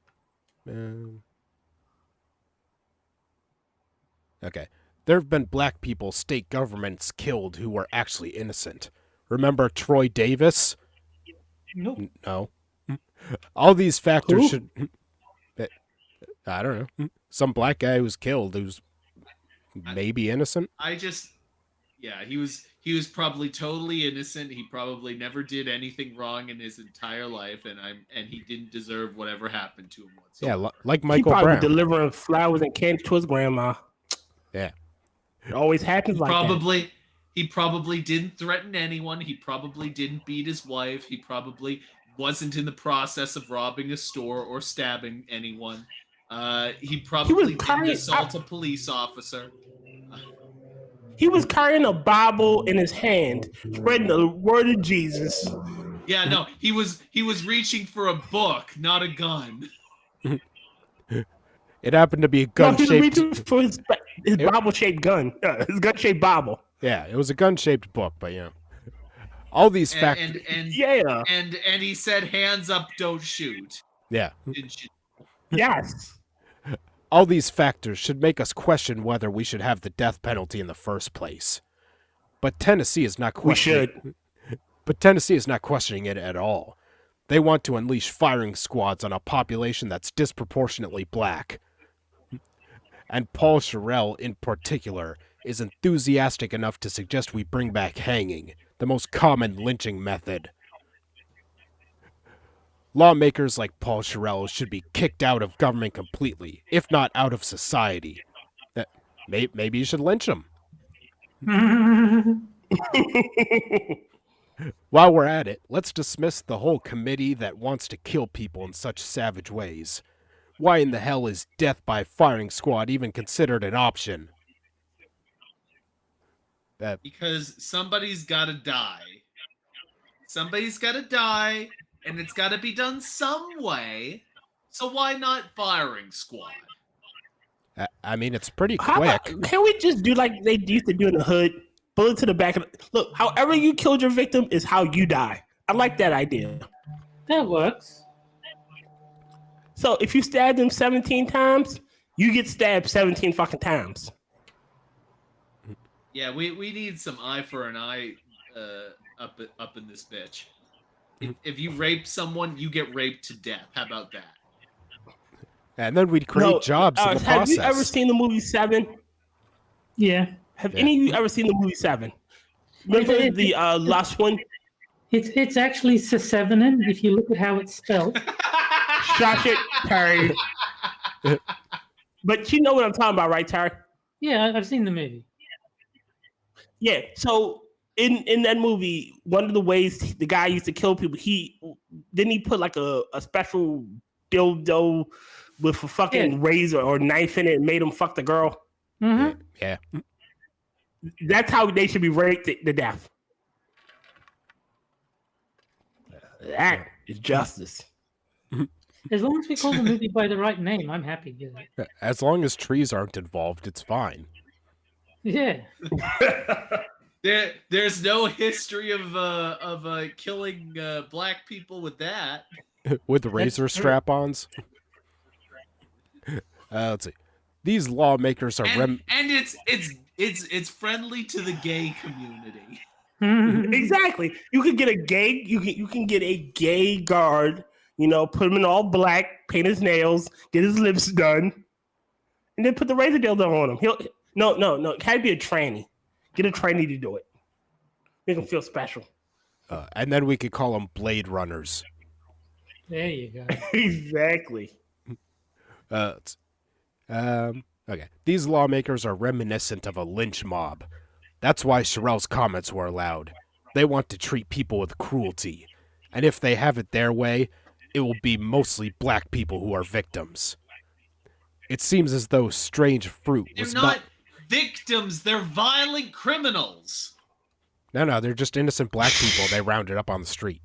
okay. There have been black people state governments killed who were actually innocent. Remember Troy Davis? Nope. No. All these factors Who? should. I don't know. Some black guy who's killed who's maybe innocent. He was probably totally innocent. He probably never did anything wrong in his entire life, and he didn't deserve whatever happened to him whatsoever. Yeah, like He Michael probably Brown. delivering flowers and candy to his grandma. Yeah. It always happens like that. He probably didn't threaten anyone. He probably didn't beat his wife. He probably wasn't in the process of robbing a store or stabbing anyone. He probably didn't assault a police officer. He was carrying a Bible in his hand, spreading the word of Jesus. Yeah, no, he was reaching for a book, not a gun. It happened to be a No, he was gun-shaped. reaching for his Bible-shaped gun. His gun-shaped Bible. Yeah, it was a gun-shaped book, but all these factors. Yeah. And he said, "Hands up, don't shoot." Yeah. Didn't you? Yes. All these factors should make us question whether we should have the death penalty in the first place. But Tennessee is not questioning. We should. But Tennessee is not questioning it at all. They want to unleash firing squads on a population that's disproportionately black. And Paul Sherrill, in particular, is enthusiastic enough to suggest we bring back hanging, the most common lynching method. Lawmakers like Paul Sherrill should be kicked out of government completely, if not out of society. Maybe you should lynch them. While we're at it, let's dismiss the whole committee that wants to kill people in such savage ways. Why in the hell is death by firing squad even considered an option? Because somebody's got to die. Somebody's got to die, and it's got to be done some way. So why not firing squad? I mean, it's pretty How quick. about, can we just do like they used to do in the hood? Bullet to the back of the... Look, however you killed your victim is how you die. I like that idea. That works. So if you stab them 17 times, you get stabbed 17 fucking times. Yeah, we need some eye for an eye up in this bitch. If you rape someone, you get raped to death. How about that? And then we'd create jobs in the have process. you ever seen the movie Seven? Yeah. Have any of you ever seen the movie Seven? Remember the last one? It's actually Sesevenin, if you look at how it's spelled. Shot it, Terry. But you know what I'm talking about, right, Terry? Yeah, I've seen the movie. Yeah. So in that movie, one of the ways the guy used to kill people, he put like a special dildo with a fucking razor or knife in it and made him fuck the girl. Mm-hmm. Yeah. That's how they should be raped to death. That is justice. As long as we call the movie by the right name, I'm happy with it. As long as trees aren't involved, it's fine. Yeah. There's no history of killing black people with that. With razor true. strap-ons. Let's see. These lawmakers are And it's friendly to the gay community. Exactly. You could get a gay. You can get a gay guard. Put him in all black, paint his nails, get his lips done, and then put the razor dildo on him. No. It had to be a tranny. Get a tranny to do it. Make him feel special. And then we could call them Blade Runners. There you go. Exactly. Okay. These lawmakers are reminiscent of a lynch mob. That's why Sherelle's comments were allowed. They want to treat people with cruelty. And if they have it their way, it will be mostly black people who are victims. It seems as though strange fruit They're was not victims. They're violent criminals. No, they're just innocent black people they rounded up on the street.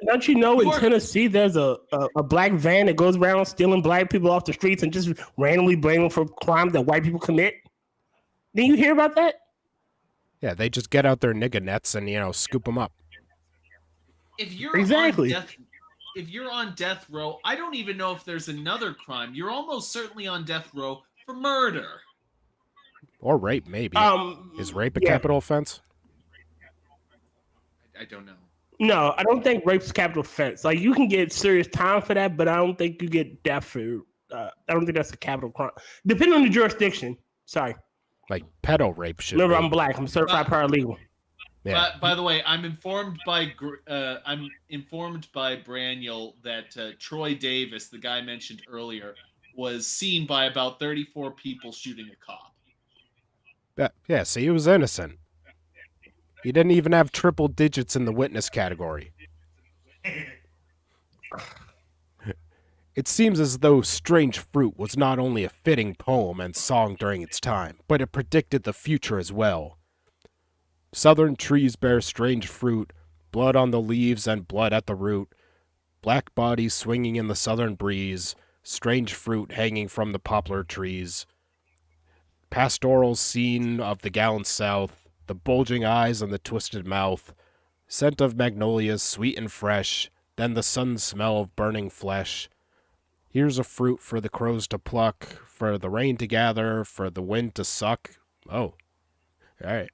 Don't you know in Tennessee there's a black van that goes around stealing black people off the streets and just randomly blame them for crimes that white people commit? Didn't you hear about that? Yeah, they just get out their nigga nets and, scoop them up. If you're Exactly. if you're on death row, I don't even know if there's another crime. You're almost certainly on death row for murder. Or rape, maybe. Is rape a capital offense? I don't know. No, I don't think rape's a capital offense. Like, you can get serious time for that, but I don't think you get death for. I don't think that's a capital crime, depending on the jurisdiction. Sorry. Like pedo rape should. Remember, be. I'm black. I'm certified paralegal. Yeah. By the way, I'm informed by Braniel that Troy Davis, the guy mentioned earlier, was seen by about 34 people shooting a cop. Yeah, see, he was innocent. He didn't even have triple digits in the witness category. It seems as though Strange Fruit was not only a fitting poem and song during its time, but it predicted the future as well. Southern trees bear strange fruit, blood on the leaves and blood at the root, black bodies swinging in the southern breeze, strange fruit hanging from the poplar trees, pastoral scene of the gallant south, the bulging eyes and the twisted mouth, scent of magnolias sweet and fresh, then the sun smell of burning flesh. Here's a fruit for the crows to pluck, for the rain to gather, for the wind to suck. Oh, all right.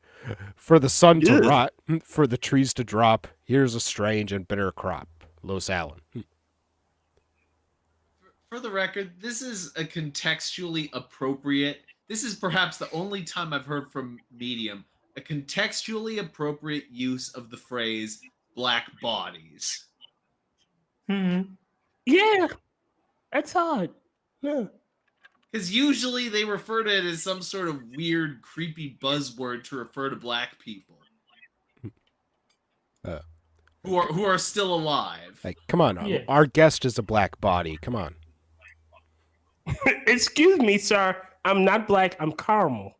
For the sun to rot, for the trees to drop, here's a strange and bitter crop. Lewis Allen. For the record, this is a contextually appropriate. This is perhaps the only time I've heard from Medium a contextually appropriate use of the phrase black bodies. Yeah, that's odd. Yeah. Because usually they refer to it as some sort of weird, creepy buzzword to refer to black people who are still alive. Like, come on, Yeah. our guest is a black body. Come on. Excuse me, sir. I'm not black. I'm caramel.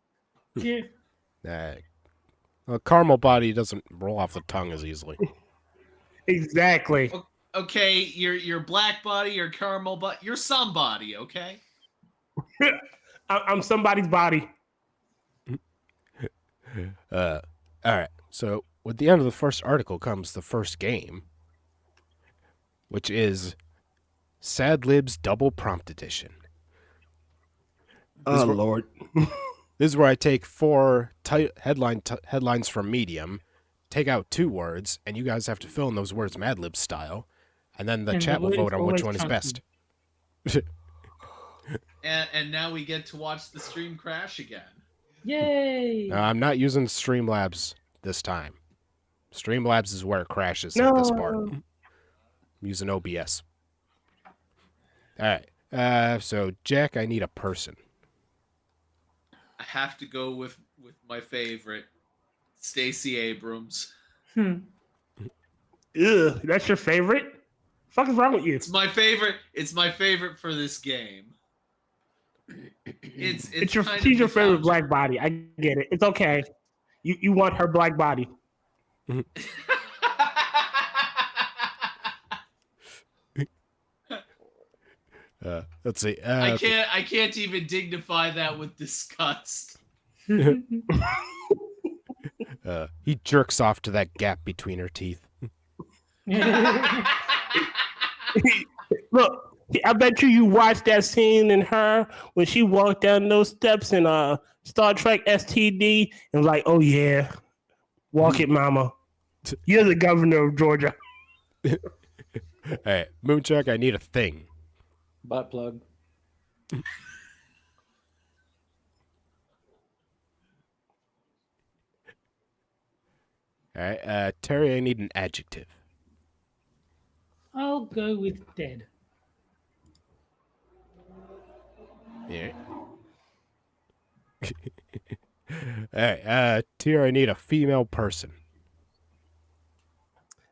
Yeah. A caramel body doesn't roll off the tongue as easily. Exactly. Okay, you're black body, you're caramel, but you're somebody. Okay. I'm somebody's body. All right. So with the end of the first article comes the first game, which is Sad Libs Double Prompt Edition. Oh, Lord. This is where I take four headlines from Medium, take out 2 words, and you guys have to fill in those words Mad Libs style, and then the chat will vote on which one is best. And now we get to watch the stream crash again. Yay! I'm not using Streamlabs this time. Streamlabs is where it crashes at this part. I'm using OBS. All right. So, Jack, I need a person. I have to go with my favorite, Stacey Abrams. Ugh, that's your favorite? What the fuck is wrong with you? It's my favorite. It's my favorite for this game. She's your favorite black body. I get it. It's okay. You want her black body. Let's see. I can't even dignify that with disgust. He jerks off to that gap between her teeth. Look, I bet you watched that scene in Her when she walked down those steps in Star Trek STD and was like, oh yeah, walk it, mama. You're the governor of Georgia. Hey, Moonshock, I need a thing. Butt plug. All right, Terry, I need an adjective. I'll go with dead. Yeah. All right, Tier, I need a female person.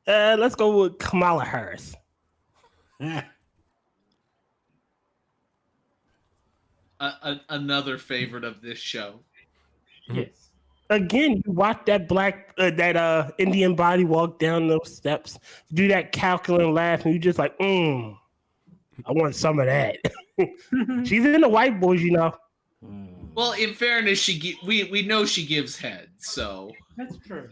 Let's go with Kamala Harris. Another favorite of this show. Yes. Again, you watch that Indian body walk down those steps, do that calculating laugh, and you just like, I want some of that. She's in the white boys, you know. Well, in fairness, we know she gives head, so That's true.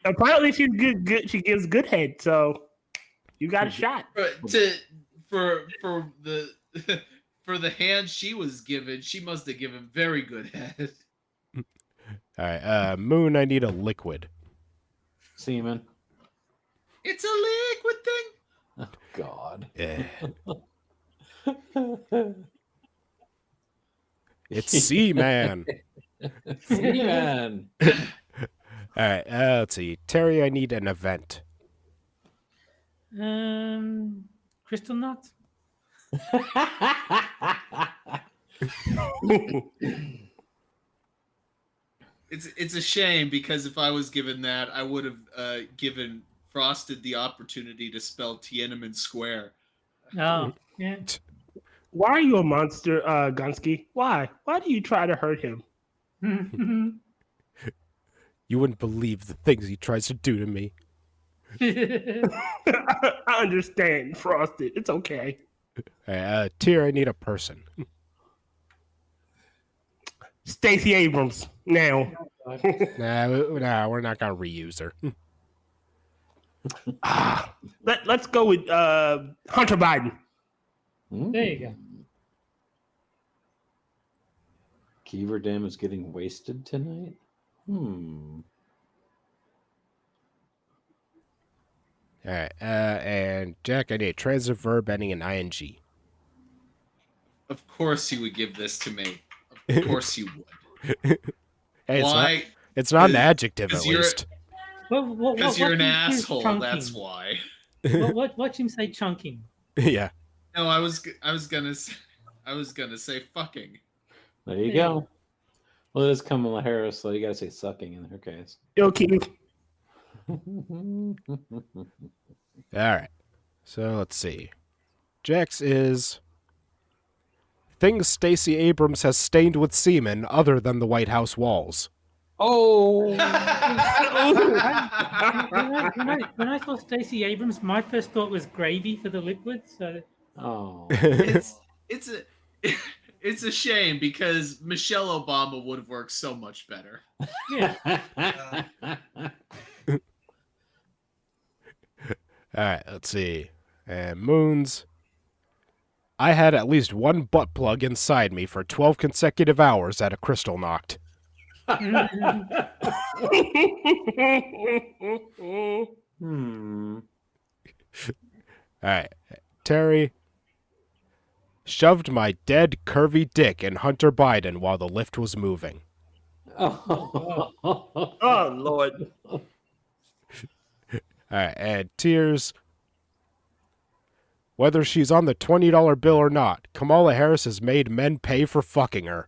Apparently, she's good. She gives good head, so you got a shot. for the for the hand she was given, she must have given very good head. All right, Moon, I need a liquid. Semen. It's a liquid thing. Oh, God. Yeah. It's Seaman. Semen. All right, let's see. Terry, I need an event. Crystal nuts. It's a shame because if I was given that, I would have given Frosted the opportunity to spell Tiananmen Square. Oh, yeah. Why are you a monster, Gunsky? Why? Why do you try to hurt him? You wouldn't believe the things he tries to do to me. I understand, Frosted. It's okay. All right, Tier, I need a person. Stacey Abrams. Now. Nah, we're not gonna reuse her. Let's go with Hunter Biden. There you go. Kiever Dam is getting wasted tonight? All right, and Jack, I need a transitive verb ending in ing. Of course you would give this to me. Of course you would. Hey, Why? It's not an adjective, at you're- least. Because you're an Watch him say asshole. chunking. That's why. Watch him say chunking. Yeah. No, I was gonna say fucking. There you go. Well, it is Kamala Harris, so you got to say sucking in her case. Yo, Keith. All right. So let's see. Jax is things Stacey Abrams has stained with semen other than the White House walls. Oh! When I saw Stacey Abrams, my first thought was gravy for the liquid. So Oh. It's a shame because Michelle Obama would have worked so much better. yeah, All right, let's see. And Moons. I had at least one butt plug inside me for 12 consecutive hours at a crystal knocked. Hmm. All right. Terry shoved my dead curvy dick in Hunter Biden while the lift was moving. Oh. Oh, Lord. All right, and Tears. Whether she's on the $20 bill or not, Kamala Harris has made men pay for fucking her.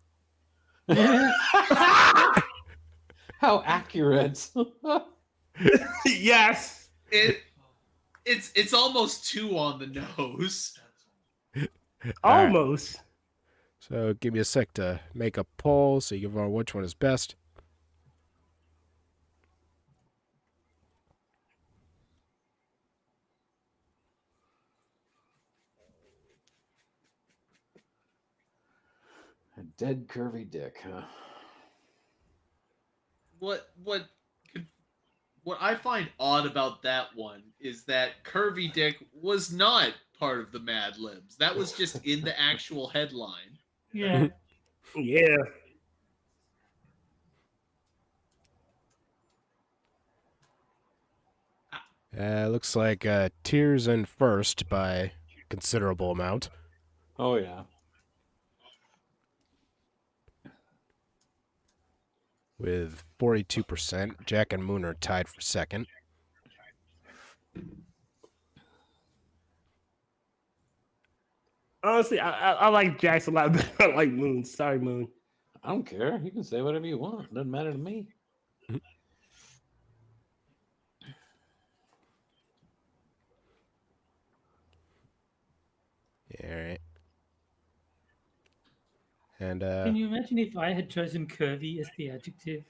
How accurate. Yes. It's almost 2 on the nose. All right. Almost. So give me a sec to make a poll so you can vote which one is best. Dead curvy dick, huh? What I find odd about that one is that Curvy Dick was not part of the Mad Libs. That was just in the actual headline. Yeah. Yeah. Looks like Tears in first by considerable amount. Oh yeah. With 42%. Jack and Moon are tied for second. Honestly, I like Jax a lot better. I like Moon. Sorry, Moon. I don't care. You can say whatever you want. Doesn't matter to me. Yeah, all right. And Can you imagine if I had chosen curvy as the adjective?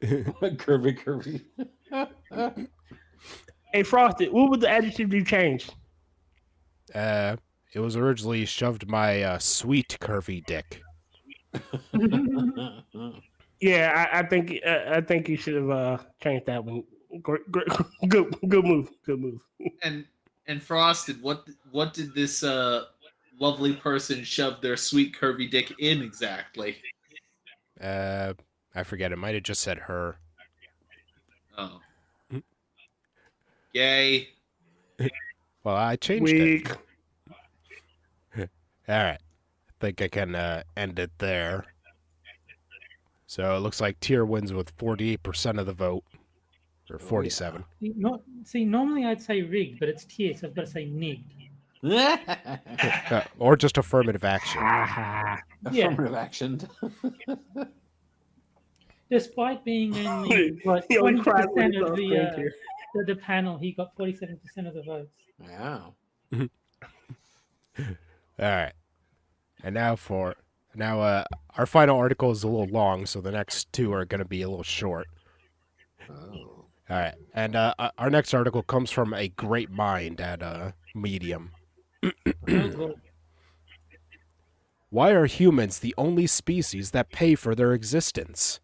curvy. Hey, Frosted, what would the adjective you change? it was originally shoved my sweet curvy dick. Yeah, I think you should have changed that one. Good move. Good move. And Frosted, what did this lovely person shove their sweet curvy dick in exactly? I forget. It might have just said her. Oh. Gay. Well, I changed Weak. it. All right. I think I can end it there. So it looks like Tier wins with 48% of the vote. Or 47. See, normally I'd say rigged, but it's tier, so I've got to say nigged. Or just affirmative action. Yeah. Affirmative action. Despite being only what He only 20% cried when he of saw Stranger. the panel, he got 47% of the votes. Wow. All right. And now our final article is a little long, so the next two are going to be a little short. Oh. All right. And our next article comes from a great mind at Medium. Why are humans the only species that pay for their existence?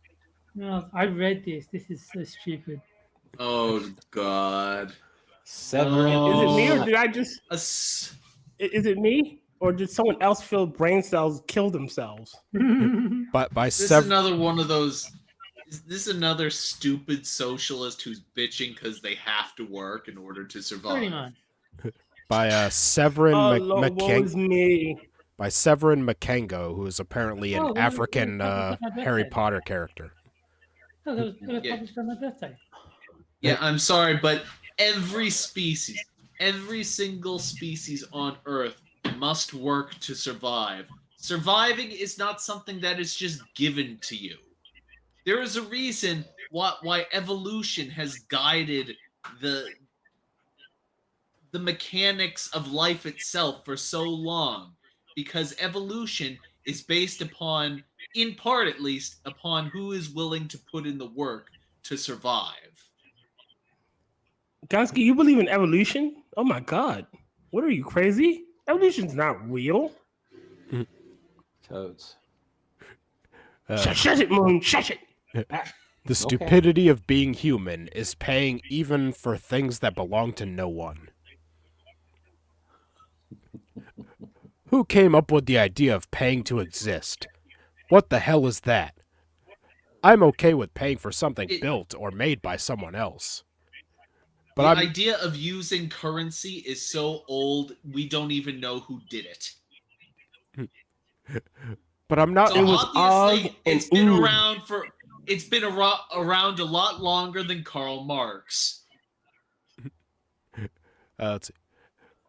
No, I read this. This is so stupid. Oh God. Severin. Is it me or Oh. did I just? Is it me or did someone else feel brain cells kill themselves? But by This is another one of those. Is this another stupid socialist who's bitching because they have to work in order to Pretty survive? much. by Severin Oh, Lord, woe is me. by Severin Makengo, who is apparently an Oh, well, African well, my Harry birthday. Potter character. Oh, that was Yeah. published on my birthday. Yeah, I'm sorry, but every single species on Earth must work to survive. Surviving is not something that is just given to you. There is a reason why evolution has guided the mechanics of life itself for so long, because evolution is based upon, in part at least, upon who is willing to put in the work to survive. Gansky, you believe in evolution? Oh my God. What are you, crazy? Evolution's not real. Toads. Shut it, Moon. Shut it. The stupidity of being human is paying even for things that belong to no one. Who came up with the idea of paying to exist? What the hell is that? I'm okay with paying for something built or made by someone else. But the idea of using currency is so old, we don't even know who did it. But I'm not. So It was obviously, Og and it's been Ood. around a lot longer than Karl Marx. Let's see.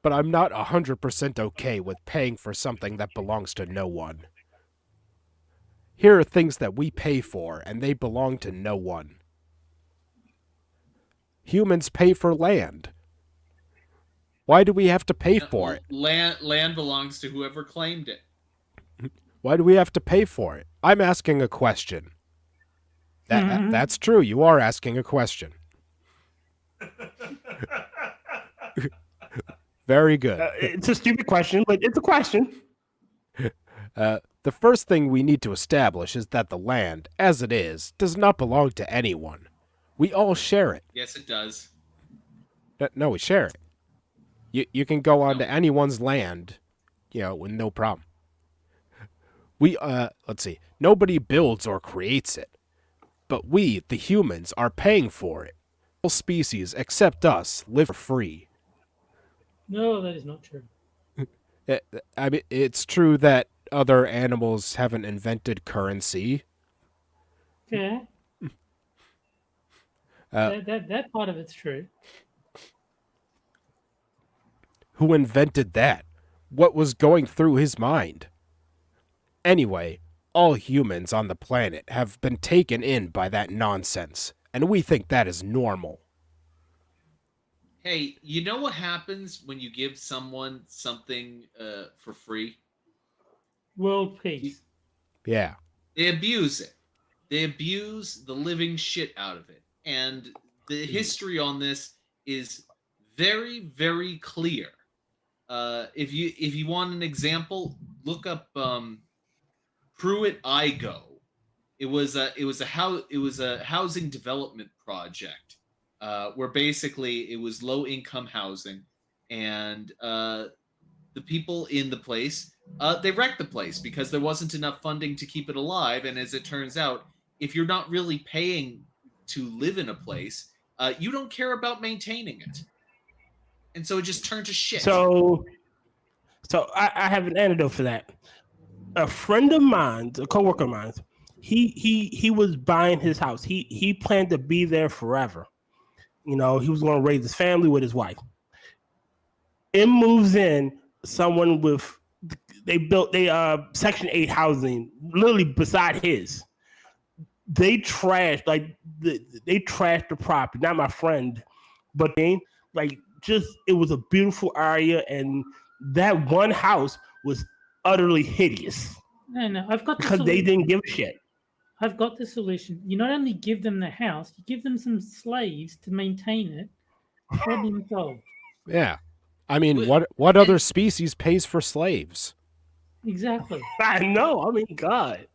But I'm not 100% okay with paying for something that belongs to no one. Here are things that we pay for, and they belong to no one. Humans pay for land. Why do we have to pay for it? Land belongs to whoever claimed it. Why do we have to pay for it? I'm asking a question. That's true. You are asking a question. Very good. It's a stupid question, but it's a question. The first thing we need to establish is that the land, as it is, does not belong to anyone. We all share it. Yes, it does. No, we share it. You can go onto No. anyone's land, with no problem. Let's see. Nobody builds or creates it. But we, the humans, are paying for it. All species, except us, live for free. No, that is not true. I mean, it's true that other animals haven't invented currency. Fair. That part of it's true. Who invented that? What was going through his mind? Anyway, all humans on the planet have been taken in by that nonsense, and we think that is normal. Hey, you know what happens when you give someone something for free? World peace. Yeah. They abuse it. They abuse the living shit out of it. And the history on this is very, very clear. If you want an example, look up Pruitt Igoe. It was a housing development project where basically it was low income housing, and the people in the place they wrecked the place because there wasn't enough funding to keep it alive. And as it turns out, if you're not really paying to live in a place, you don't care about maintaining it, and so it just turned to shit. So I have an antidote for that. A friend of mine, a coworker of mine, he was buying his house. He planned to be there forever. He was going to raise his family with his wife. It moves in someone with Section 8 housing literally beside his. They trashed the property. Not my friend, but it was a beautiful area, and that one house was utterly hideous. No, I've got because they didn't give a shit. I've got the solution. You not only give them the house, you give them some slaves to maintain it. Problem solved. Yeah. I mean, what other species pays for slaves? Exactly. I know. I mean, God.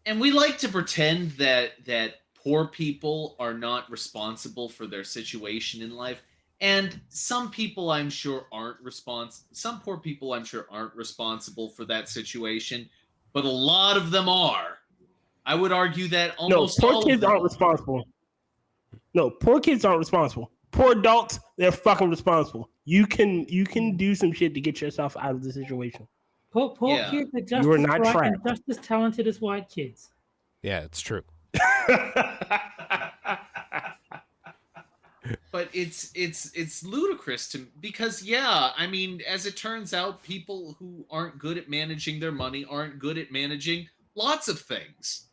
And we like to pretend that poor people are not responsible for their situation in life. And some people, I'm sure, some poor people, I'm sure, aren't responsible for that situation, but a lot of them are. I would argue that almost poor all kids of them aren't responsible. No, poor kids aren't responsible. Poor adults, they're fucking responsible. You can do some shit to get yourself out of the situation. Poor kids are just You are as not bright and trapped. just as talented as white kids. Yeah, it's true. But it's ludicrous to because I mean, as it turns out, people who aren't good at managing their money aren't good at managing lots of things.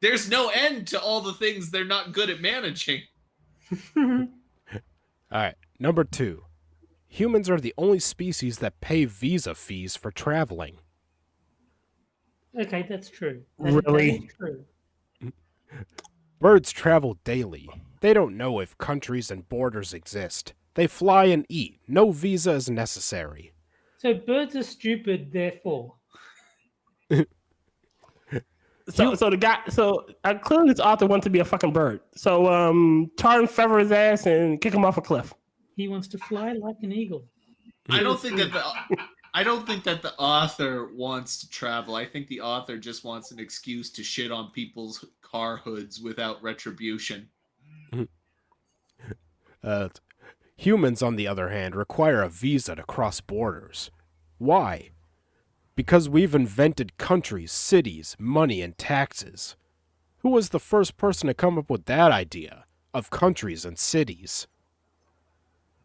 There's no end to all the things they're not good at managing. All right, number 2. Humans are the only species that pay visa fees for traveling. Okay, that's true. Really? That is true. Birds travel daily. They don't know if countries and borders exist. They fly and eat. No visa is necessary. So birds are stupid, therefore. So clearly this author wants to be a fucking bird. So tar and feather his ass and kick him off a cliff. He wants to fly like an eagle. I don't think that the author wants to travel. I think the author just wants an excuse to shit on people's car hoods without retribution. Humans, on the other hand, require a visa to cross borders. Why? Because we've invented countries, cities, money, and taxes. Who was the first person to come up with that idea of countries and cities?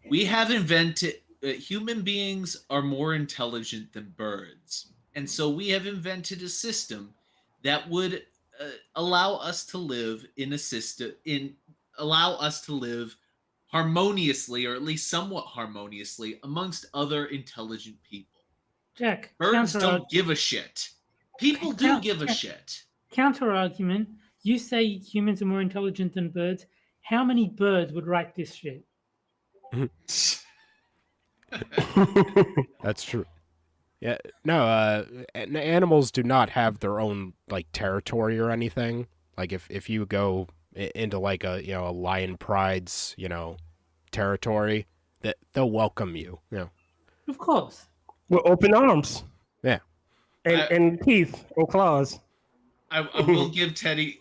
We have invented human beings are more intelligent than birds, and so we have invented a system that would allow us to live harmoniously, or at least somewhat harmoniously, amongst other intelligent people. Jack, Birds don't give a shit. People do give a shit. Counter argument. You say humans are more intelligent than birds. How many birds would write this shit? That's true. Yeah, no, animals do not have their own like territory or anything. Like if you go into like a lion pride's territory, that they'll welcome you. Of course. With open arms Yeah. and teeth and claws. I will give Terry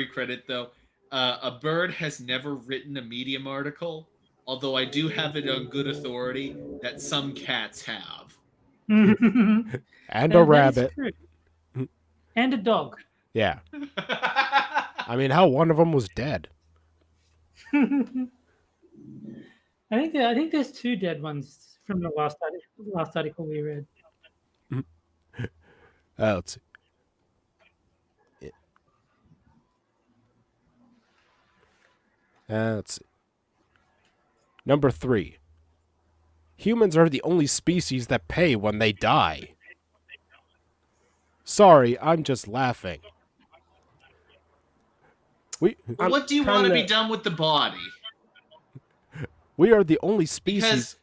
credit though. A bird has never written a Medium article, although I do have it on good authority that some cats have. And And a rabbit. And a dog. Yeah. I mean, how one of them was dead. I think there's 2 dead ones from the last article we read. Let's see. Let's see. Number 3. Humans are the only species that pay when they die. Sorry, I'm just laughing. But what do you want to be done with the body? We are the only species.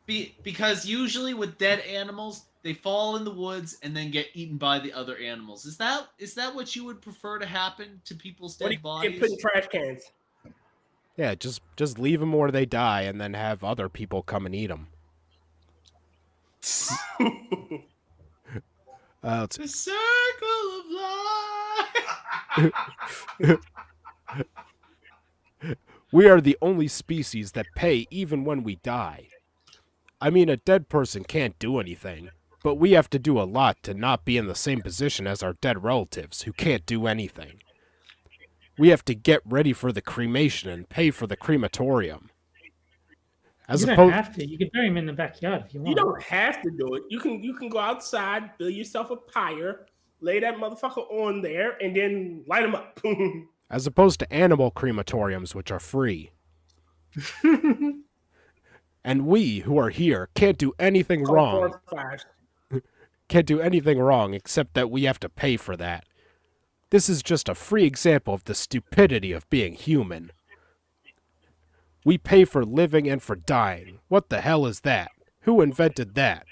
Because usually with dead animals, they fall in the woods and then get eaten by the other animals. Is that what you would prefer to happen to people's dead bodies? Get put in trash cans. Yeah, just leave them where they die and then have other people come and eat them. The circle of life. We are the only species that pay even when we die. I mean, a dead person can't do anything, but we have to do a lot to not be in the same position as our dead relatives who can't do anything. We have to get ready for the cremation and pay for the crematorium. You don't have to. You can bury him in the backyard if you want. You don't have to do it. You can go outside, build yourself a pyre, lay that motherfucker on there, and then light him up. As opposed to animal crematoriums, which are free. And we, who are here, can't do anything wrong. Can't do anything wrong except that we have to pay for that. This is just a free example of the stupidity of being human. We pay for living and for dying. What the hell is that? Who invented that?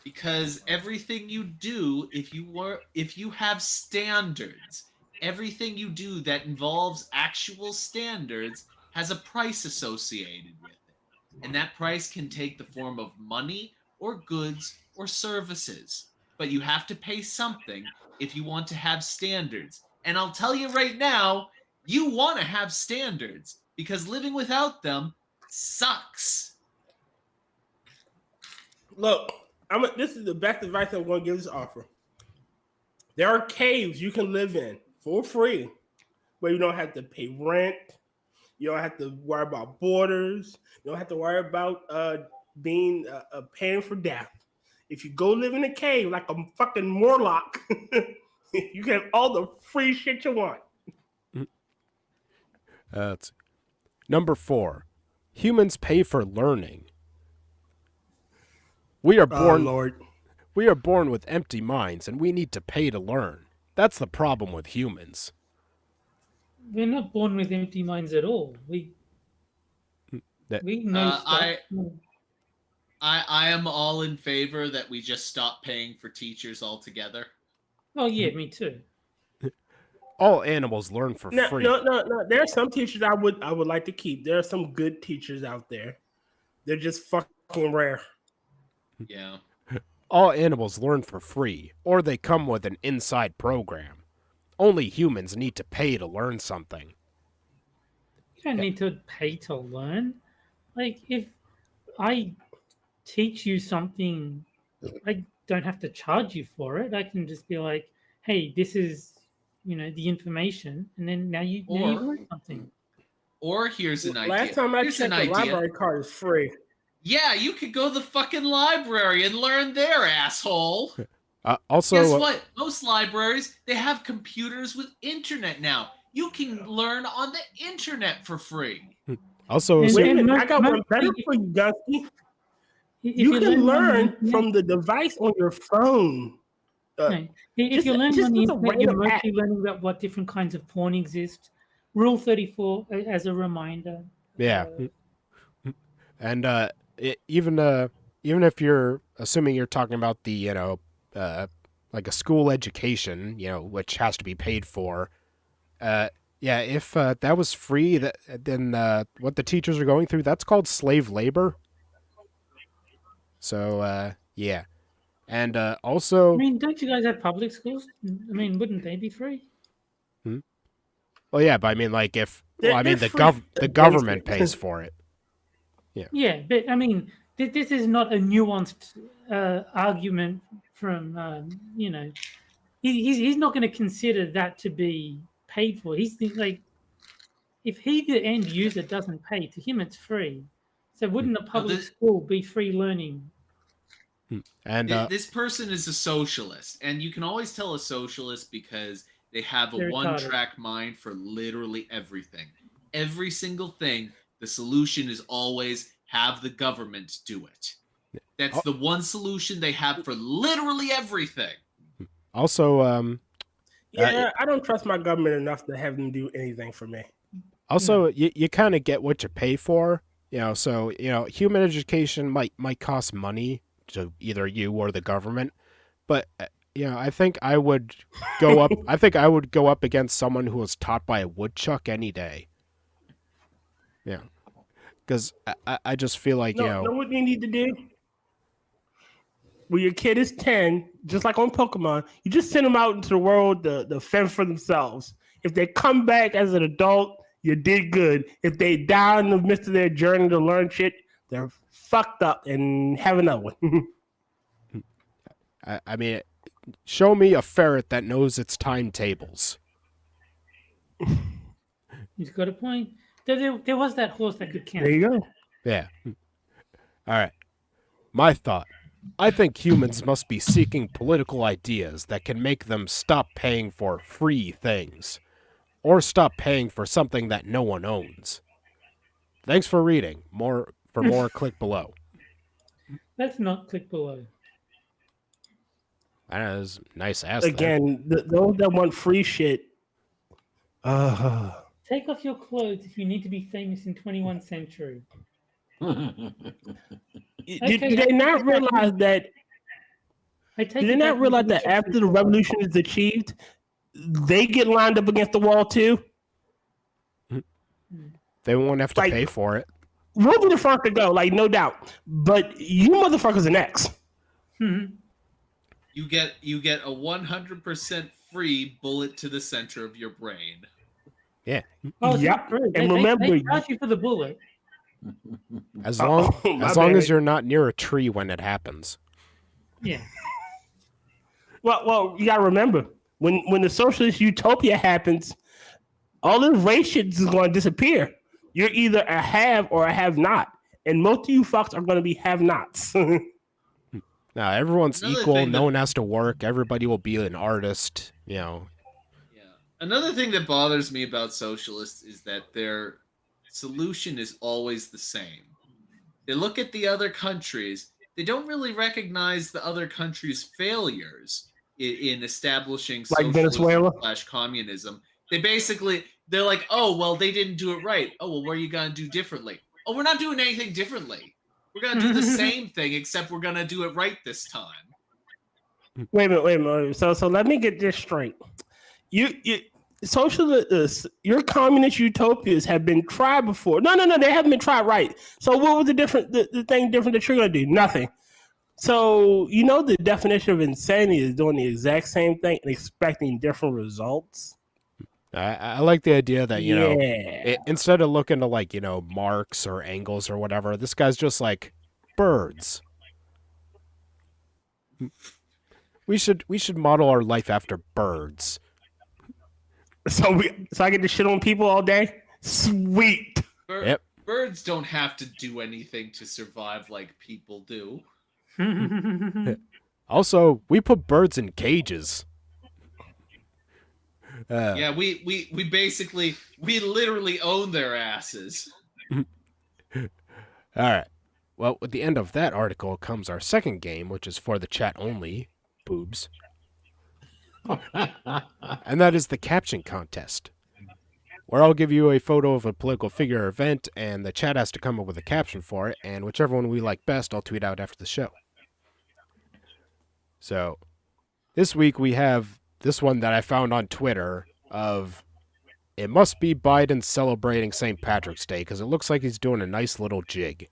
Because everything you do, if you have standards, everything you do that involves actual standards has a price associated with it. And that price can take the form of money or goods or services. But you have to pay something if you want to have standards. And I'll tell you right now, you want to have standards because living without them sucks. Look, this is the best advice I'm going to give this offer. There are caves you can live in for free where you don't have to pay rent. You don't have to worry about borders. You don't have to worry about being paying for death. If you go live in a cave like a fucking Morlock, you get all the free shit you want. Number 4. Humans pay for learning. We are born. We are born with empty minds, and we need to pay to learn. That's the problem with humans. We're not born with empty minds at all. We know stuff. I am all in favor that we just stop paying for teachers altogether. Oh yeah, me too. All animals learn for free. No. There are some teachers I would like to keep. There are some good teachers out there. They're just fucking rare. Yeah. All animals learn for free, or they come with an inside program. Only humans need to pay to learn something. You don't need to pay to learn. Like, if I teach you something, I don't have to charge you for it. I can just be like, hey, this is, the information, and then now you've learned something. Or here's an idea. Last time I checked, the library card is free. Yeah, you could go to the fucking library and learn there, asshole. Also, guess what? Most libraries, they have computers with internet now. You can learn on the internet for free. Also, wait a minute, I got one better for you, Dusty. You can learn from the device on your phone. If you're learning on the internet, you're mostly learning about what different kinds of porn exist. Rule 34 as a reminder. Yeah. And even if you're assuming you're talking about the like a school education, which has to be paid for, yeah, if that was free, then what the teachers are going through, that's called slave labor. So yeah, and I also, mean, don't you guys have public schools? I mean, wouldn't they be free? well, yeah, but I mean, like I They're mean, free the against government it. pays for it. Yeah, but I mean, this is not a nuanced argument from he's not going to consider that to be paid for. Like, if he, the end user, doesn't pay, to him it's free. So wouldn't a No, public school be free learning? And this person is a socialist, and you can always tell a socialist because they have a They're retarded. one-track mind for literally everything. Every single thing, the solution is always have the government do it. That's the one solution they have for literally everything. also, Yeah, I don't trust my government enough to have them do anything for me. Also, you kind of get what you pay for, So human education might cost money to either you or the government, but I think I would go up. I think I would go up against someone who was taught by a woodchuck any day. Yeah, because I just feel like No, know what you need to do? When your kid is 10, just like on Pokemon, you just send them out into the world to fend for themselves. If they come back as an adult, you did good. If they die in the midst of their journey to learn shit, they're fucked up and have another one. I mean, show me a ferret that knows its timetables. He's got a point. There was that horse that could count. There you go. Yeah. All right. My thought. I think humans must be seeking political ideas that can make them stop paying for free things, or stop paying for something that no one owns. Thanks for reading. For more, click below. Let's not click below. I know, it's nice ass. Again, those that want free shit. Take off your clothes if you need to be famous in 21st century. Did they not realize that? Did they not realize that after the revolution is achieved, they get lined up against the wall too? They won't have to pay for it. We'll be the first to go, like no doubt. But you motherfuckers are next. You get a 100% free bullet to the center of your brain. Yeah. Oh, yep. And remember, they charge you for the bullet. As long as you're not near a tree when it happens. Yeah. Well, you gotta remember when the socialist utopia happens, all this race shit is going to disappear. You're either a have or a have not, and most of you fucks are going to be have nots. Now everyone's equal. No one has to work. Everybody will be an artist. Yeah. Another thing that bothers me about socialists is that their solution is always the same. They look at the other countries. They don't really recognize the other countries' failures in establishing like Venezuela / communism. They're like, oh, well, they didn't do it right. Oh, well, what are you going to do differently? Oh, we're not doing anything differently. We're going to do the same thing, except we're going to do it right this time. Wait a minute. So let me get this straight. You socialists, your communist utopias have been tried before. No, they haven't been tried right. So what was the thing different that you're going to do? Nothing. So, the definition of insanity is doing the exact same thing and expecting different results. I like the idea that, instead of looking to Marx or Engels or whatever, this guy's just like birds. We should model our life after birds. So I get to shit on people all day? Sweet. Yep. Birds don't have to do anything to survive like people do. Also, we put birds in cages. Yeah, we literally own their asses. All right. Well, with the end of that article comes our second game, which is for the chat only, boobs. And that is the caption contest. where I'll give you a photo of a political figure or event, and the chat has to come up with a caption for it, and whichever one we like best, I'll tweet out after the show. So, this week we have this one that I found on Twitter of, it must be Biden celebrating St. Patrick's Day, because it looks like he's doing a nice little jig.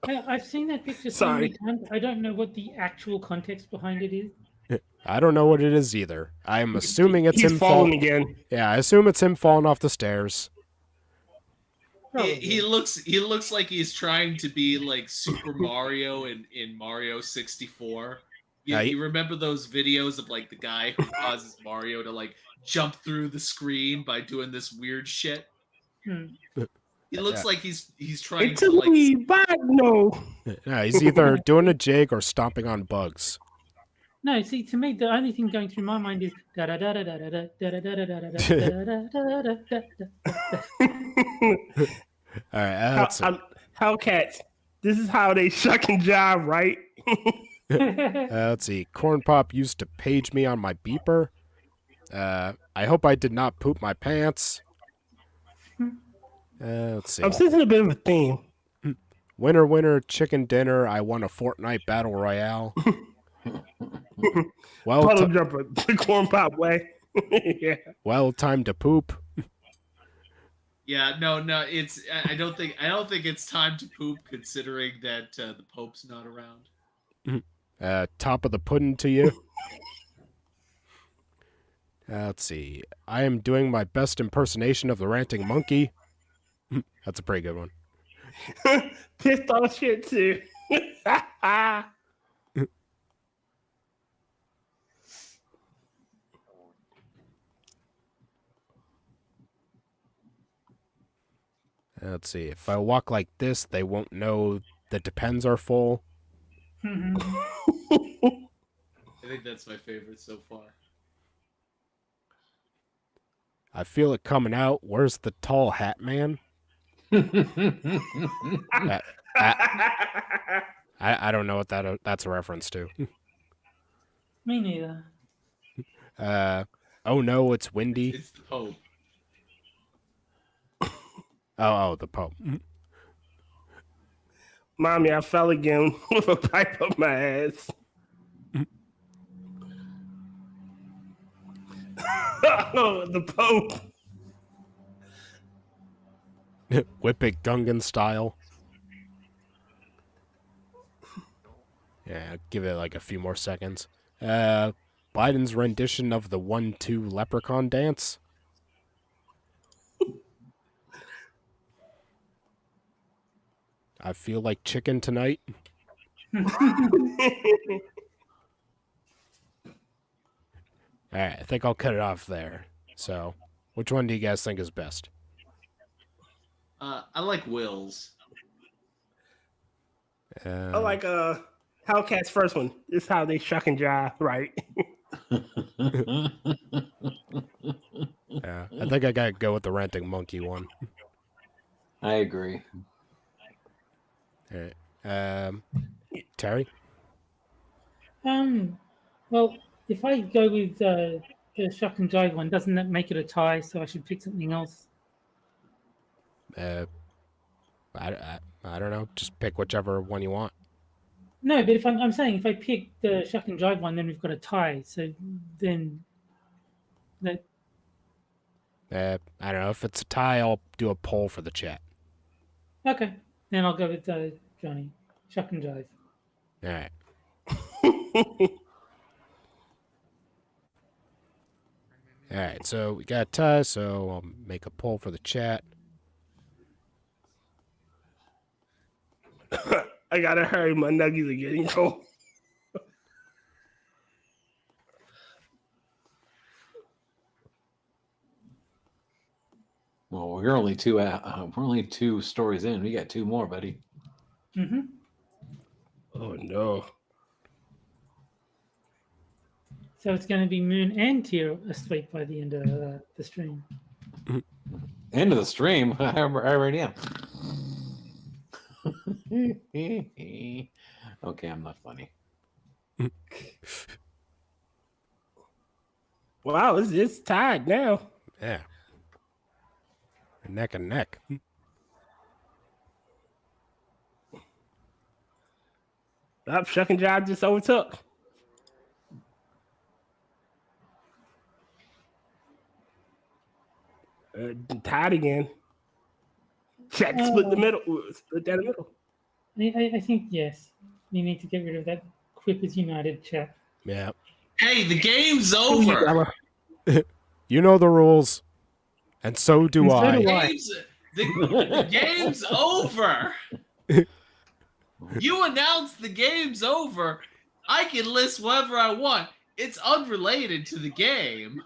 I've seen that picture so many times. I don't know what the actual context behind it is. I don't know what it is either. I'm assuming it's He's him falling again. Yeah, I assume it's him falling off the stairs. He looks like he's trying to be like Super Mario in Mario 64. You remember those videos of like the guy who causes Mario to like jump through the screen by doing this weird shit? He looks like he's trying it's to like. No. Yeah, he's either doing a jig or stomping on bugs. No, see, to me, the only thing going through my mind is da da da da da da da da da da da da da da. All right, Hellcats. This is how they shuck and jive, right? let's see. Corn Pop used to page me on my beeper. I hope I did not poop my pants. Let's see. I'm sensing a bit of a theme. Winner, winner, chicken dinner. I won a Fortnite battle royale. Puddle jumper, the Corn Pop way. Yeah. Well, time to poop. Yeah, no, it's. I don't think it's time to poop, considering that the Pope's not around. Top of the pudding to you. Let's see. I am doing my best impersonation of the ranting monkey. That's a pretty good one. Pissed off shit too. Let's see. If I walk like this, they won't know the Depends are full. I think that's my favorite so far. I feel it coming out. Where's the tall hat man? I don't know what that's a reference to. Me neither. Oh no, it's windy. It's the Pope. Oh, the Pope. Mommy, I fell again with a pipe up my ass. Oh, the Pope. Whip it Gungan style. Yeah, give it like a few more seconds. Biden's rendition of the 1-2 leprechaun dance. I feel like chicken tonight. All right, I think I'll cut it off there. So, which one do you guys think is best? I like Will's. I like Hellcat's first one. This is how they shuck and jive, right? Yeah, I think I gotta go with the ranting monkey one. I agree. All right. Terry? Well, if I go with the shuck and jive one, doesn't that make it a tie? So I should pick something else. I don't know. Just pick whichever one you want. No, but if I'm saying if I pick the shuck and jive one, then we've got a tie. So then that. I don't know. If it's a tie, I'll do a poll for the chat. Okay, then I'll go with Johnny. Shuck and jive. All right. All right, so we got a tie, so I'll make a poll for the chat. I gotta hurry. My nuggies are getting cold. Well, we're only two stories in. We got two more, buddy. Mm-hmm. Oh no! So it's going to be Moon and Tier asleep by the end of the stream. End of the stream. I already am. Okay, I'm not funny. Wow, it's tied now. Yeah. Neck and neck. Shuck and Jive just overtook. Tied again. Check split the middle. Split down the middle. I think yes. You need to get rid of that Quippers United chat. Yeah. Hey, the game's over. You know the rules. And so do And so I. do I. The game's over. You announced the game's over. I can list whatever I want. It's unrelated to the game.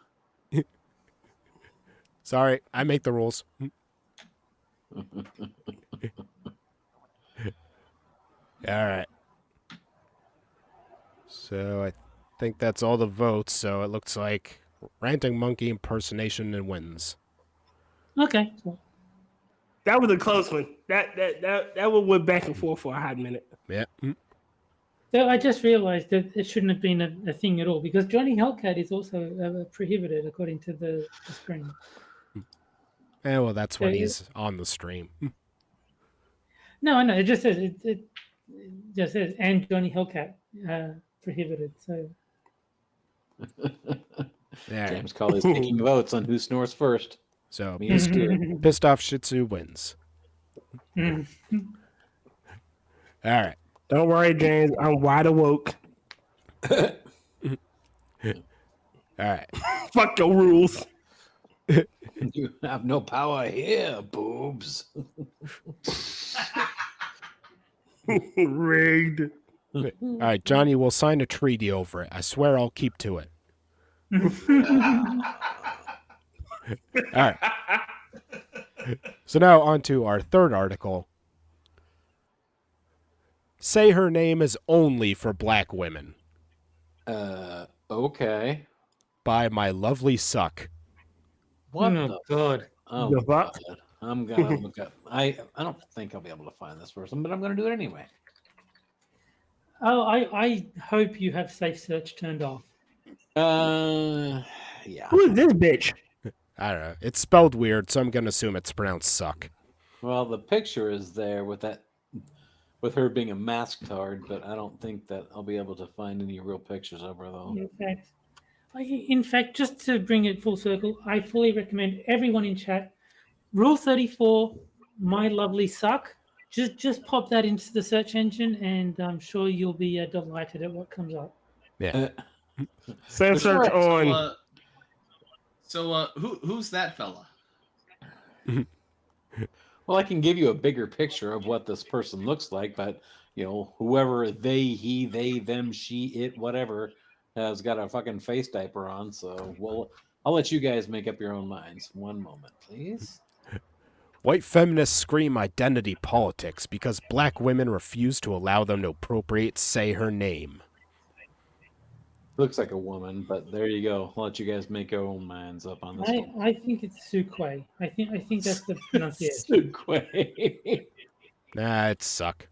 Sorry, I make the rules. All right. So I think that's all the votes. So it looks like Ranting Monkey impersonation and wins. Okay. Cool. That was a close one. That one went back and forth for a hot minute. Yeah. So I just realized that it shouldn't have been a thing at all because Johnny Hellcat is also prohibited according to the screen. Yeah, well, that's when So he's on the stream. No, I know. It just says it just says and Johnny Hellcat prohibited. So Yeah. James Colley's taking votes on who snores first. So Me and Stu. pissed off Shih Tzu wins. All right. Don't worry, James. I'm wide awoke. All right. Fuck your rules. You have no power here, boobs. Rigged. All right, Johnny, we'll sign a treaty over it. I swear I'll keep to it. All right. So now on to our third article. Say her name is only for black women Okay. by My Lovely Suck. What Oh, the God. Oh, The fuck? God. I'm gonna look up. I don't think I'll be able to find this person, but I'm gonna do it anyway. Oh, I hope you have safe search turned off. Yeah. Who is this bitch? I don't know. It's spelled weird, so I'm going to assume it's pronounced suck. Well, the picture is there with her being a masked card, but I don't think that I'll be able to find any real pictures of her though. In fact, just to bring it full circle, I fully recommend everyone in chat. Rule 34, My Lovely Suck. Just pop that into the search engine, and I'm sure you'll be delighted at what comes up. Yeah. Send search on. Who's that fella? Well, I can give you a bigger picture of what this person looks like, but whoever they, he, they, them, she, it, whatever, has got a fucking face diaper on. So, I'll let you guys make up your own minds. One moment, please. White feminists scream identity politics because black women refuse to allow them to appropriate Say Her Name. Looks like a woman, but there you go. I'll let you guys make your own minds up on this one. I think it's Sukway. I think that's the pronunciation. Sukway. Nah, it's suck.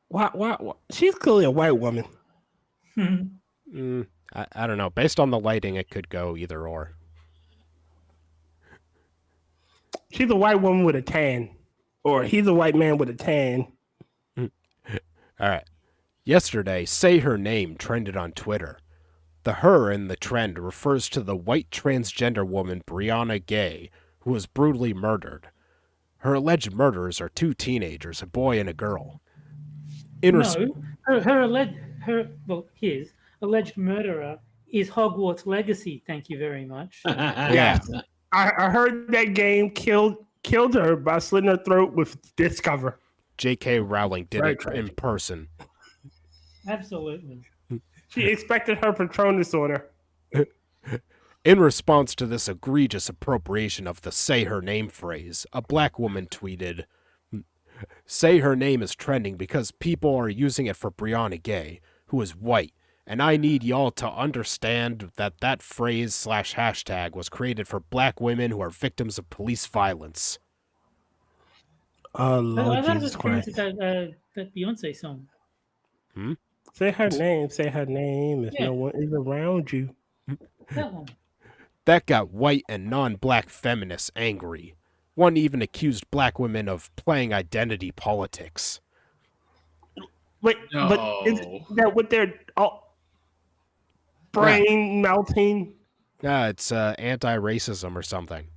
Why? She's clearly a white woman. I don't know. Based on the lighting, it could go either or. She's a white woman with a tan. Or he's a white man with a tan. All right. Yesterday, Say Her Name trended on Twitter. The her in the trend refers to the white transgender woman Brianna Gay, who was brutally murdered. Her alleged murderers are two teenagers, a boy and a girl. His alleged murderer is Hogwarts Legacy. Thank you very much. Yeah. I heard that game killed her by slitting her throat with Discover. J.K. Rowling did Very it tragic. in person. Absolutely. She expected her Patronus on her. In response to this egregious appropriation of the Say Her Name phrase, a black woman tweeted, "Say Her Name is trending because people are using it for Brianna Gay, who is white, and I need y'all to understand that phrase / hashtag was created for black women who are victims of police violence." Oh, I Lord thought it Jesus was friends Christ. with that Beyonce song. Say her name. Say her name if Yeah. no one is around you. That one. That got white and non-black feminists angry. One even accused black women of playing identity politics. Wait, but is No. that what they're brain melting? It's anti-racism or something.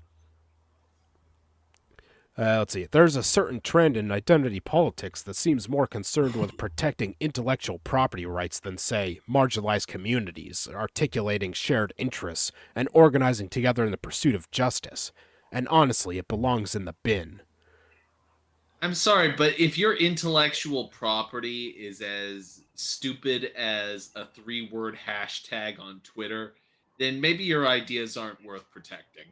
Let's see. There's a certain trend in identity politics that seems more concerned with protecting intellectual property rights than, say, marginalized communities, articulating shared interests, and organizing together in the pursuit of justice. And honestly, it belongs in the bin. I'm sorry, but if your intellectual property is as stupid as a 3-word hashtag on Twitter, then maybe your ideas aren't worth protecting.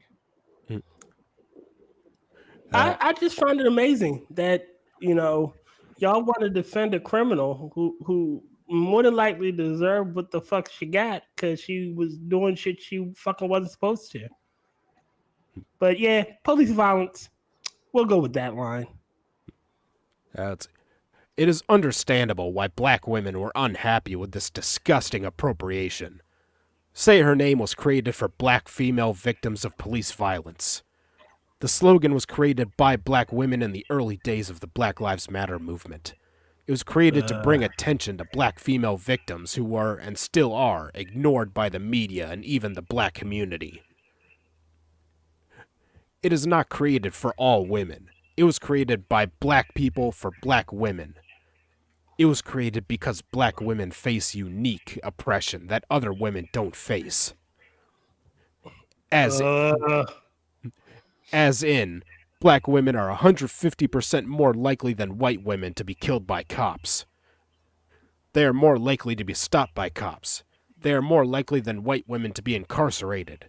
I just find it amazing that y'all want to defend a criminal who more than likely deserved what the fuck she got because she was doing shit she fucking wasn't supposed to. But yeah, police violence. We'll go with that line. It is understandable why black women were unhappy with this disgusting appropriation. Say Her Name was created for black female victims of police violence. The slogan was created by black women in the early days of the Black Lives Matter movement. It was created to bring attention to black female victims who were, and still are, ignored by the media and even the black community. It is not created for all women. It was created by black people for black women. It was created because black women face unique oppression that other women don't face. As in, black women are 150% more likely than white women to be killed by cops. They are more likely to be stopped by cops. They are more likely than white women to be incarcerated.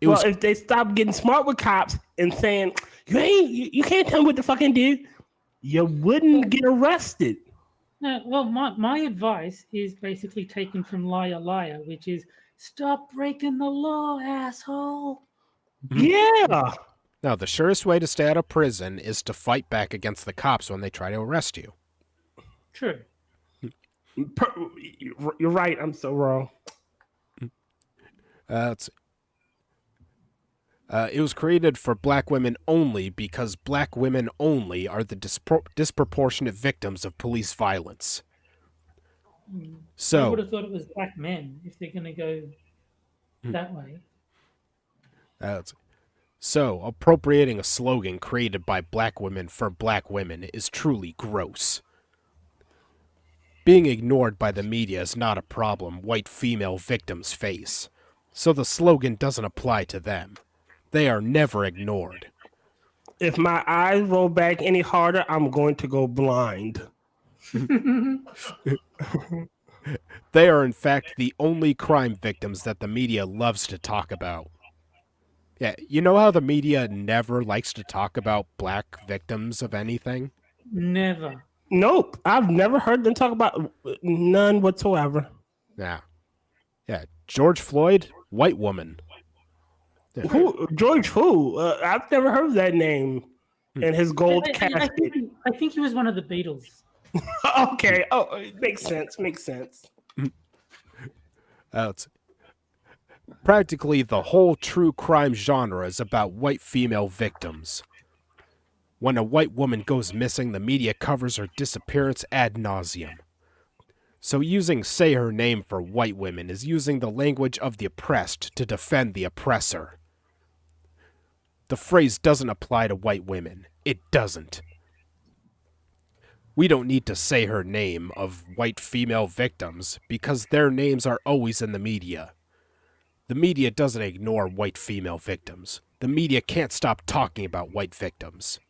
If they stop getting smart with cops and saying, you can't tell me what to fucking do, you wouldn't get arrested. Well, my advice is basically taken from Liar Liar, which is stop breaking the law, asshole. Yeah. Now, the surest way to stay out of prison is to fight back against the cops when they try to arrest you. True. You're right. I'm so wrong. Let's see. It was created for black women only because black women only are the disproportionate victims of police violence. So I would have thought it was black men if they're going to go that way. So, appropriating a slogan created by black women for black women is truly gross. Being ignored by the media is not a problem white female victims face, so the slogan doesn't apply to them. They are never ignored. If my eyes roll back any harder, I'm going to go blind. They are, in fact, the only crime victims that the media loves to talk about. Yeah, you know how the media never likes to talk about black victims of anything? Never. Nope. I've never heard them talk about none whatsoever. Yeah. George Floyd, white woman. Yeah. Who? George who? I've never heard that name. And his gold casket. I think he was one of the Beatles. Okay. Oh, it makes sense. Practically the whole true crime genre is about white female victims. When a white woman goes missing, the media covers her disappearance ad nauseum. So using Say Her Name for white women is using the language of the oppressed to defend the oppressor. The phrase doesn't apply to white women. It doesn't. We don't need to say her name of white female victims because their names are always in the media. The media doesn't ignore white female victims. The media can't stop talking about white victims.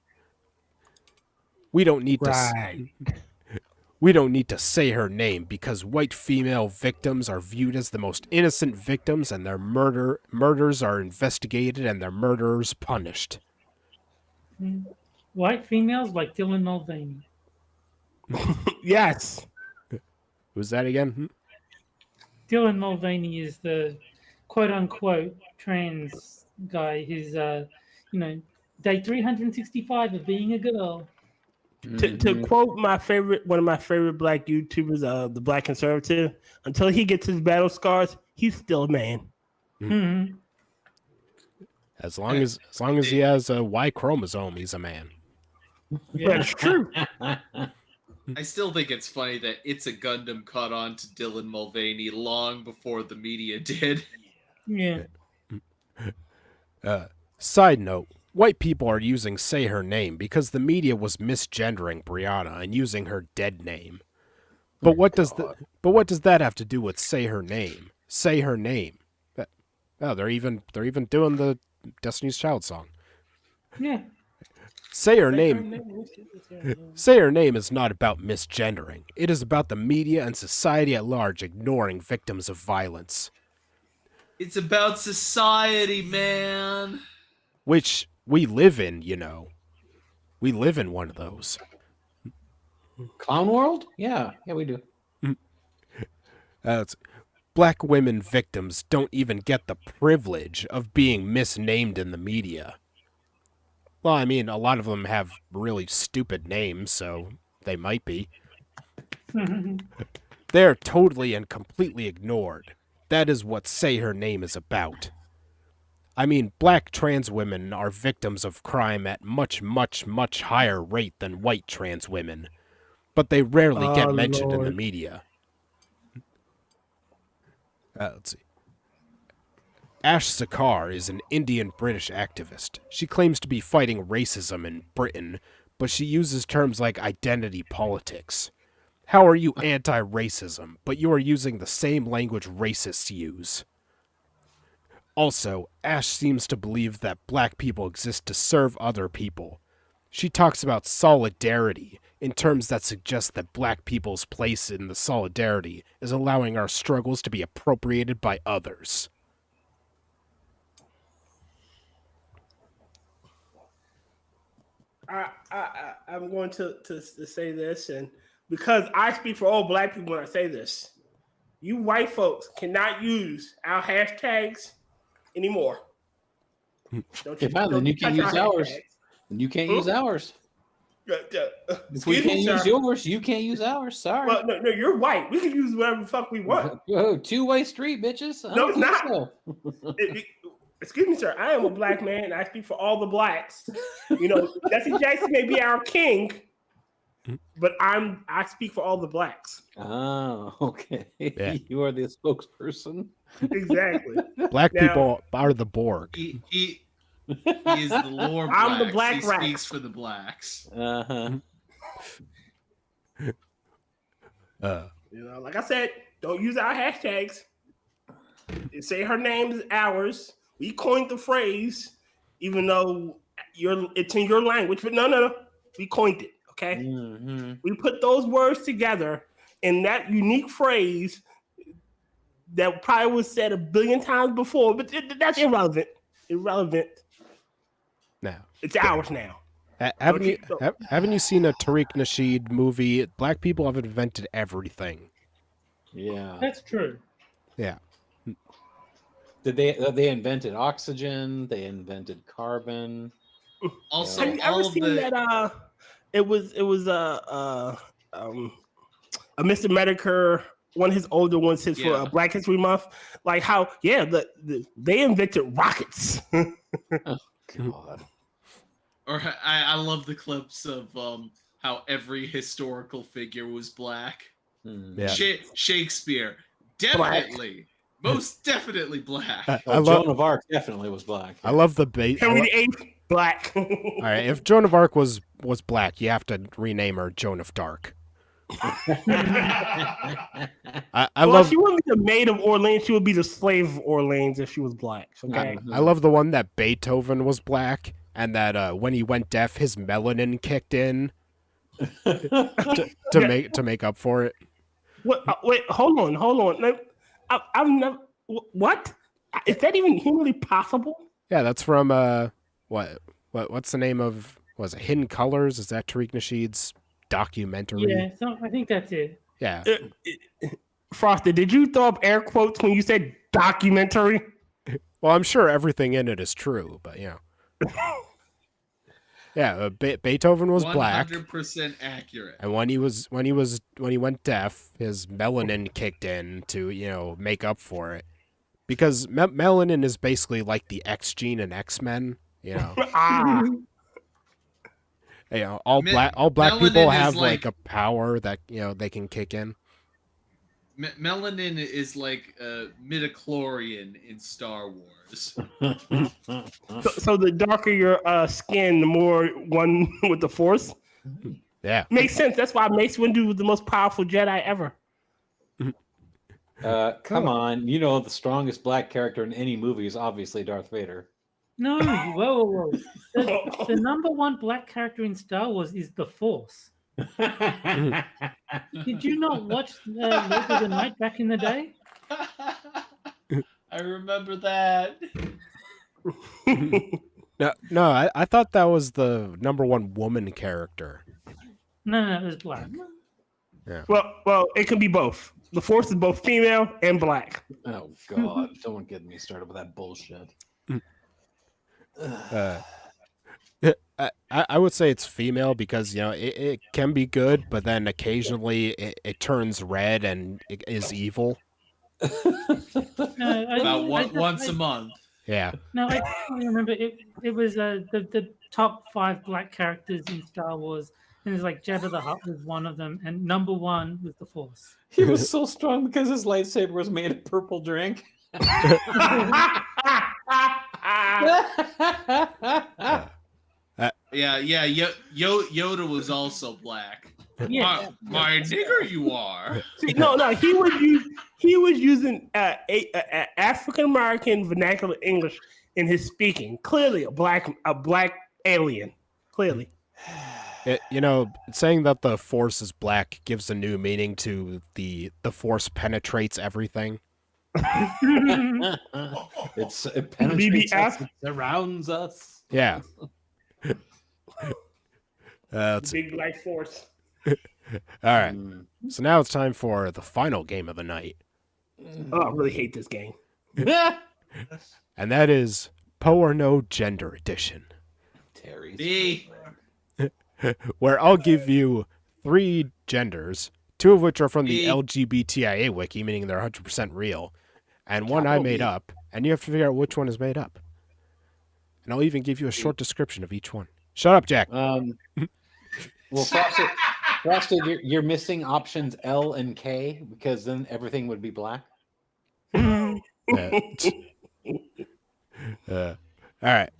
We don't need to say her name because white female victims are viewed as the most innocent victims and their murders are investigated and their murderers punished. White females like Dylan Mulvaney. Yes. Who's that again? Dylan Mulvaney is the quote-unquote trans guy who's, Day 365 of being a girl. To quote one of my favorite black YouTubers, the Black Conservative, until he gets his battle scars, he's still a man. Mhm. As long as he has a Y chromosome, he's a man. That's true. I still think it's funny that It's a Gundam caught on to Dylan Mulvaney long before the media did. Yeah. Side note, white people are using Say Her Name because the media was misgendering Brianna and using her dead name. But what does that have to do with Say Her Name? Say Her Name. They're even doing the Destiny's Child song. Yeah. Say Her Name. Say Her Name is not about misgendering. It is about the media and society at large ignoring victims of violence. It's about society, man. Which we live in, you know. We live in one of those. Clown World? Yeah, we do. Black women victims don't even get the privilege of being misnamed in the media. Well, I mean, a lot of them have really stupid names, so they might be. They're totally and completely ignored. That is what Say Her Name is about. I mean, black trans women are victims of crime at much, much, much higher rate than white trans women, but they rarely get mentioned in the media. Let's see. Ash Sakar is an Indian-British activist. She claims to be fighting racism in Britain, but she uses terms like identity politics. How are you anti-racism, but you are using the same language racists use? Also, Ash seems to believe that black people exist to serve other people. She talks about solidarity in terms that suggest that black people's place in the solidarity is allowing our struggles to be appropriated by others. I'm going to say this, and because I speak for all black people when I say this, you white folks cannot use our hashtags anymore. Then you can't use ours. And you can't use ours. If we can't use yours, you can't use ours. Sorry. Well, no, you're white. We can use whatever the fuck we want. Oh, two-way street, bitches. No, it's not. Excuse me, sir. I am a black man, and I speak for all the blacks. You know, Jesse Jackson may be our king, but I speak for all the blacks. Oh, okay. Yeah. You are the spokesperson. Exactly. Black people are the Borg. He is the Lord. I'm the black he rat. speaks for the blacks. Uh-huh. You know, like I said, don't use our hashtags. Say Her Name is ours. We coined the phrase, even though it's in your language, but no. We coined it, okay? Mm-hmm. We put those words together in that unique phrase that probably was said a billion times before, but that's irrelevant. Irrelevant. Now, it's ours now. Haven't you seen a Tariq Nasheed movie? Black people have invented everything. Yeah. That's true. Yeah. They invented oxygen, they invented carbon. Also, have you ever seen that? It was a Mr. Medicare, one of his older ones, for Black History Month. Like how, they invented rockets. Oh God. Or I love the clips of how every historical figure was black. Yeah. Shakespeare, definitely. Most definitely black. Joan of Arc definitely was black. I love the bait. Henry VIII, black. All right, if Joan of Arc was black, you have to rename her Joan of Dark. I love. She wouldn't be the maid of Orleans. She would be the slave of Orleans if she was black. Okay. I love the one that Beethoven was black, and that when he went deaf, his melanin kicked in to make up for it. Wait, hold on. I've never. What? Is that even humanly possible? Yeah, that's from what's the name of? Was it Hidden Colors? Is that Tariq Nasheed's documentary? Yeah, so I think that's it. Yeah. Frosted, did you throw up air quotes when you said documentary? Well, I'm sure everything in it is true, but Yeah, Beethoven was black, 100% accurate. and when he went deaf, his melanin kicked in to make up for it. Because melanin is basically like the X gene in X-Men. Ah, All black people melanin is have like a power that they can kick in. Melanin is like midichlorian in Star Wars. so the darker your skin, the more one with the Force. Yeah, Makes sense. That's why Mace Windu was the most powerful Jedi ever. Come on, the strongest black character in any movie is obviously Darth Vader. No, whoa. The number one black character in Star Wars is the Force. Did you not watch Lord of the Night back in the day? I remember that. No, I thought that was the number one woman character. No, it was black. Well, it can be both. The Force is both female and black. Oh God! Don't get me started with that bullshit. I would say it's female because it can be good, but then occasionally it turns red and it is evil. Once a month. Yeah. No, I definitely remember it was the top 5 black characters in Star Wars, and it's like Jabba the Hutt was one of them, and number 1 was the Force. He was so strong because his lightsaber was made of purple drink. Yoda was also black. Yeah. My nigger, you are. See, no, he was using African American vernacular English in his speaking. Clearly, a black alien. Clearly, saying that the Force is black gives a new meaning to the Force penetrates everything. It penetrates us, it surrounds us. Yeah. big black Force. All right. So now it's time for the final game of the night. Oh, I really hate this game. And that is Poe or No Gender Edition. Terry's B. Where I'll give you 3 genders, 2 of which are from the B. LGBTIA wiki, meaning they're 100% real, and one I made up, and you have to figure out which one is made up. And I'll even give you a short description of each one. Shut up, Jack. Well, Frosted, you're missing options L and K because then everything would be black. All right.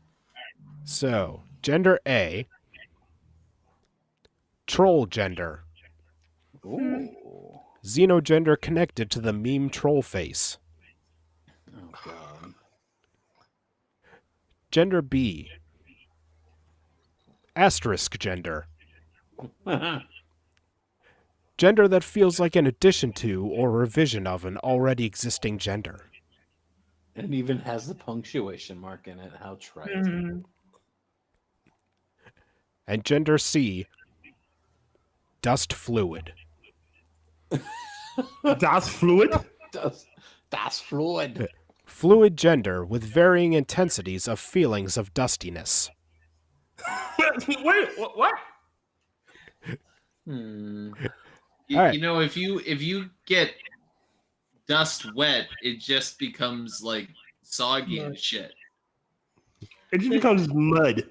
So, gender A, troll gender. Ooh. Xenogender connected to the meme troll face. Oh God. Gender B, asterisk gender. Gender that feels like an addition to or revision of an already existing gender. And even has the punctuation mark in it. How trite. Mhm. And gender C, dust fluid. Das fluid. Das fluid. Fluid gender with varying intensities of feelings of dustiness. Wait, what? You, All right. if you get dust wet, it just becomes like soggy and shit. It just becomes mud.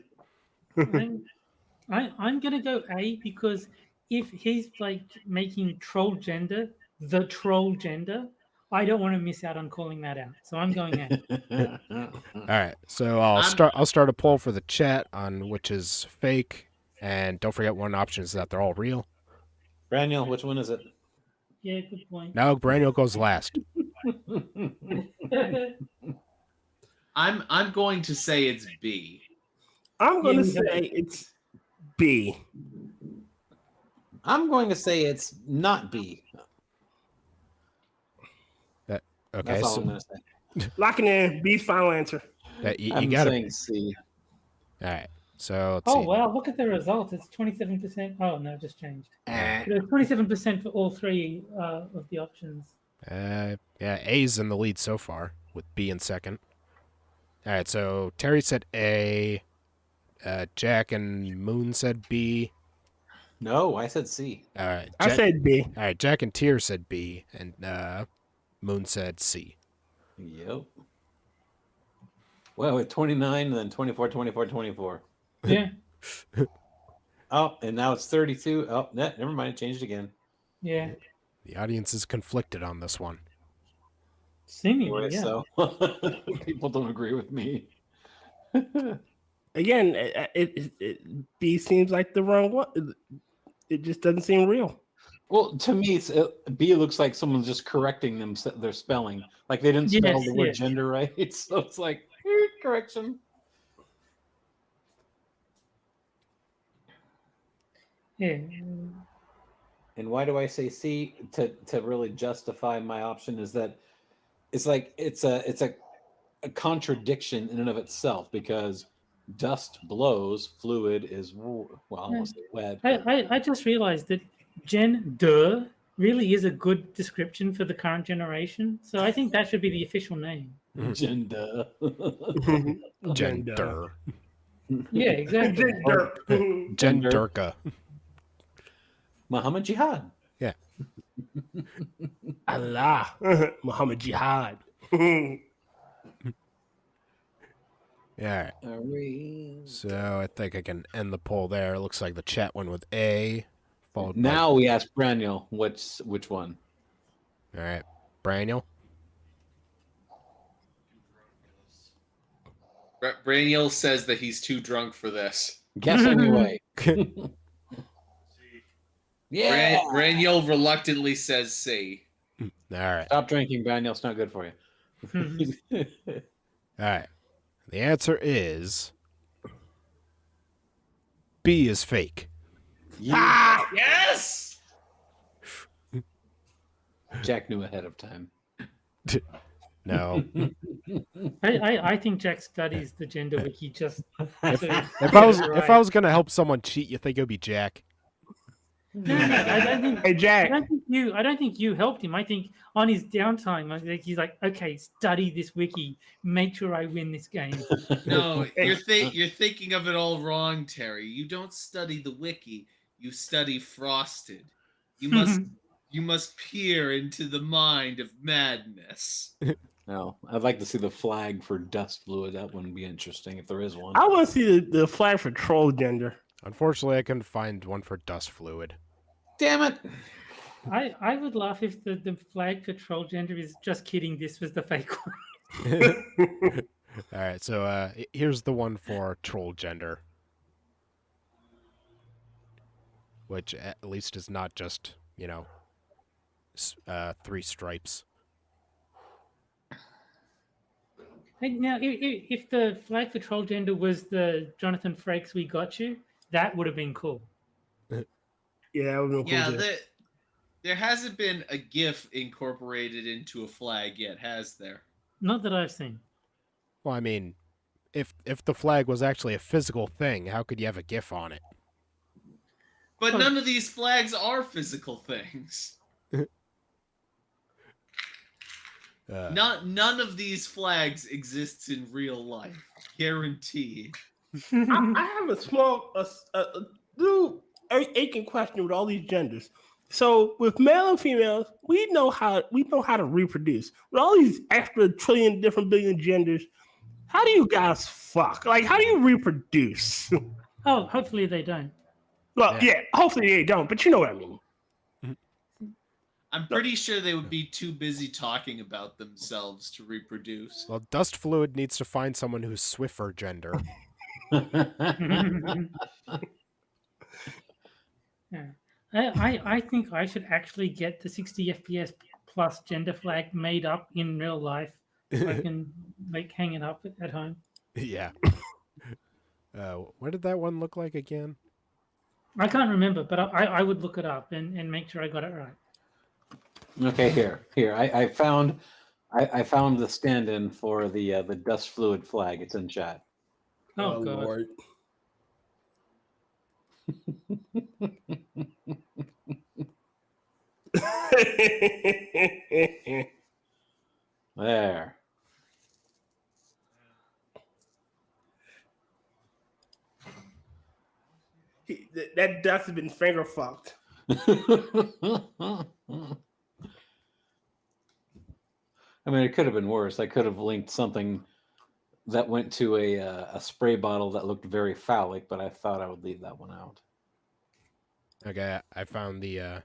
I'm gonna go A because if he's like making troll gender the troll gender, I don't want to miss out on calling that out. So I'm going A. All right, so I'll start a poll for the chat on which is fake, and don't forget one option is that they're all real. Braniel, which one is it? Yeah, good point. Now Braniel goes last. I'm going to say it's B. I'm going to say it's B. I'm going to say it's not B. Okay, That's all so I'm going to say. Locking in B's final answer. you I'm got saying it. C. All right, so let's Oh see. wow! Look at the results. It's 27%. Oh no, it just changed. Eh. It was 27% for all 3 of the options. Yeah, A's in the lead so far with B in second. All right, so Terry said A, Jack and Moon said B. No, I said C. All right. I said B. All right. Jack and Tier said B, and Moon said C. Yep. Well, with 29, and then 24, 24, 24. Yeah. Oh, and now it's 32. Oh, never mind. It changed again. Yeah. The audience is conflicted on this one. Seemingly, Anyway, yeah. so people don't agree with me. Again, B seems like the wrong one. It just doesn't seem real. Well, to me, B looks like someone's just correcting their spelling. Like they didn't spell Yes, the word yes. gender right. So it's like, correction. Yeah. And why do I say C to really justify my option is that it's like it's a contradiction in and of itself because dust blows, fluid is well, I almost say wet. I just realized that gender really is a good description for the current generation. So I think that should be the official name. Gender. Gender. Yeah, exactly. Genderka. Muhammad Jihad. Yeah. Allah. Muhammad Jihad. Yeah. All right. So I think I can end the poll there. It looks like the chat went with A. Followed Now we ask Braniel which one. All right. Braniel. Braniel says that he's too drunk for this. Guess anyway. Yeah. Braniel reluctantly says C. All right. Stop drinking, Braniel. It's not good for you. All right. The answer is B is fake. Yes! Jack knew ahead of time. No. I think Jack studies the gender wiki just. If I was gonna help someone cheat, you think it would be Jack? No, I don't think. Hey, Jack. I don't think you helped him. I think on his downtime, he's like, okay, study this wiki, make sure I win this game. No, you're thinking of it all wrong, Terry. You don't study the wiki. You study Frosted. You must peer into the mind of madness. No, I'd like to see the flag for dust fluid. That wouldn't be interesting if there is one. I want to see the flag for troll gender. Unfortunately, I couldn't find one for dust fluid. Damn it! I would laugh if the flag for troll gender is just kidding. This was the fake one. All right, so here's the one for troll gender, which at least is not just 3 stripes. Hey, now, if the flag for troll gender was the Jonathan Frakes "We Got You," that would have been cool. Yeah, that would have been cool. Yeah, there hasn't been a GIF incorporated into a flag yet, has there? Not that I've seen. Well, I mean, if the flag was actually a physical thing, how could you have a GIF on it? But none of these flags are physical things. None of these flags exists in real life, guaranteed. I have a small, little aching question with all these genders. So with male and females, we know how to reproduce. With all these extra trillion different billion genders, how do you guys fuck? Like, how do you reproduce? Oh, hopefully they don't. Well, yeah, hopefully they don't, but you know what I mean. I'm pretty sure they would be too busy talking about themselves to reproduce. Well, dust fluid needs to find someone who's Swiffer gender. Yeah. I think I should actually get the 60 FPS plus gender flag made up in real life so I can hang it up at home. Yeah. What did that one look like again? I can't remember, but I would look it up and make sure I got it right. Okay, here. I found the stand-in for the dust fluid flag. It's in chat. Oh God. Lord. There. that dust has been finger fucked. I mean, it could have been worse. I could have linked something that went to a spray bottle that looked very phallic, but I thought I would leave that one out. Okay, I found the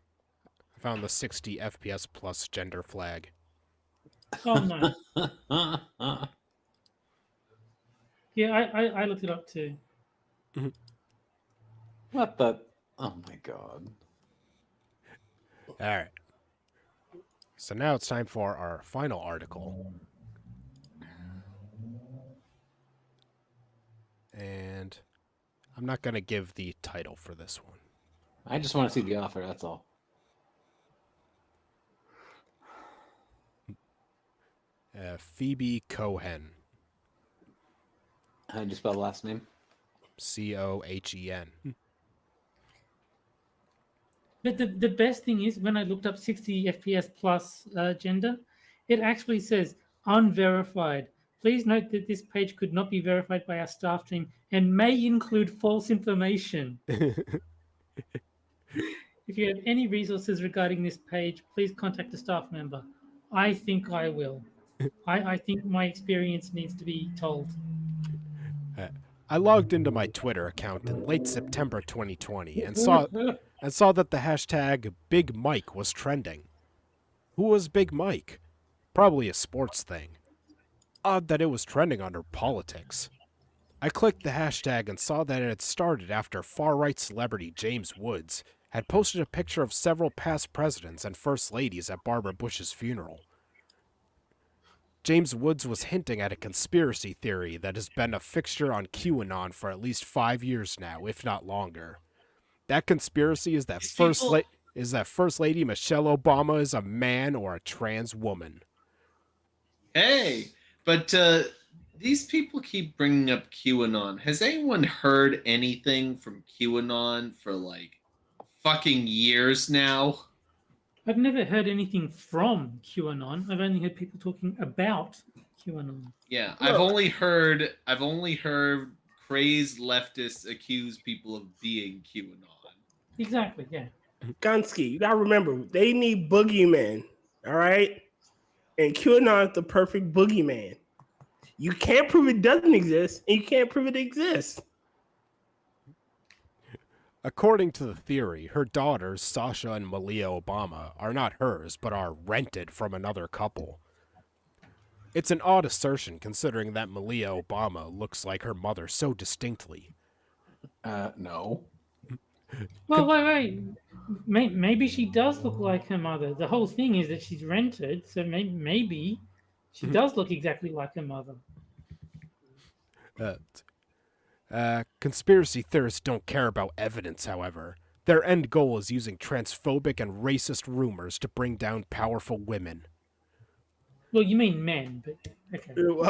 60 FPS plus gender flag. Oh no. Yeah, I looked it up too. What the? Oh my god. All right. So now it's time for our final article. And I'm not going to give the title for this one. I just want to see the author, that's all. Phoebe Cohen. How do you spell the last name? Cohen. But the best thing is when I looked up 60 FPS plus gender, it actually says unverified. Please note that this page could not be verified by our staff team and may include false information. If you have any resources regarding this page, please contact a staff member. I think I will. I think my experience needs to be told. I logged into my Twitter account in late September 2020 and saw that the hashtag Big Mike was trending. Who was Big Mike? Probably a sports thing. Odd that it was trending under politics. I clicked the hashtag and saw that it had started after far-right celebrity James Woods had posted a picture of several past presidents and first ladies at Barbara Bush's funeral. James Woods was hinting at a conspiracy theory that has been a fixture on QAnon for at least 5 years now, if not longer. That conspiracy is that First Lady Michelle Obama is a man or a trans woman. Hey, but these people keep bringing up QAnon. Has anyone heard anything from QAnon for like fucking years now? I've never heard anything from QAnon. I've only heard people talking about QAnon. Yeah, I've only heard crazed leftists accuse people of being QAnon. Exactly, yeah. Gunsky, you gotta remember, they need boogeymen, all right? And QAnon is the perfect boogeyman. You can't prove it doesn't exist, and you can't prove it exists. According to the theory, her daughters, Sasha and Malia Obama, are not hers, but are rented from another couple. It's an odd assertion considering that Malia Obama looks like her mother so distinctly. No. Well, wait. Maybe she does look like her mother. The whole thing is that she's rented, so maybe she does look exactly like her mother. Conspiracy theorists don't care about evidence, however. Their end goal is using transphobic and racist rumors to bring down powerful women. Well, you mean men, but okay.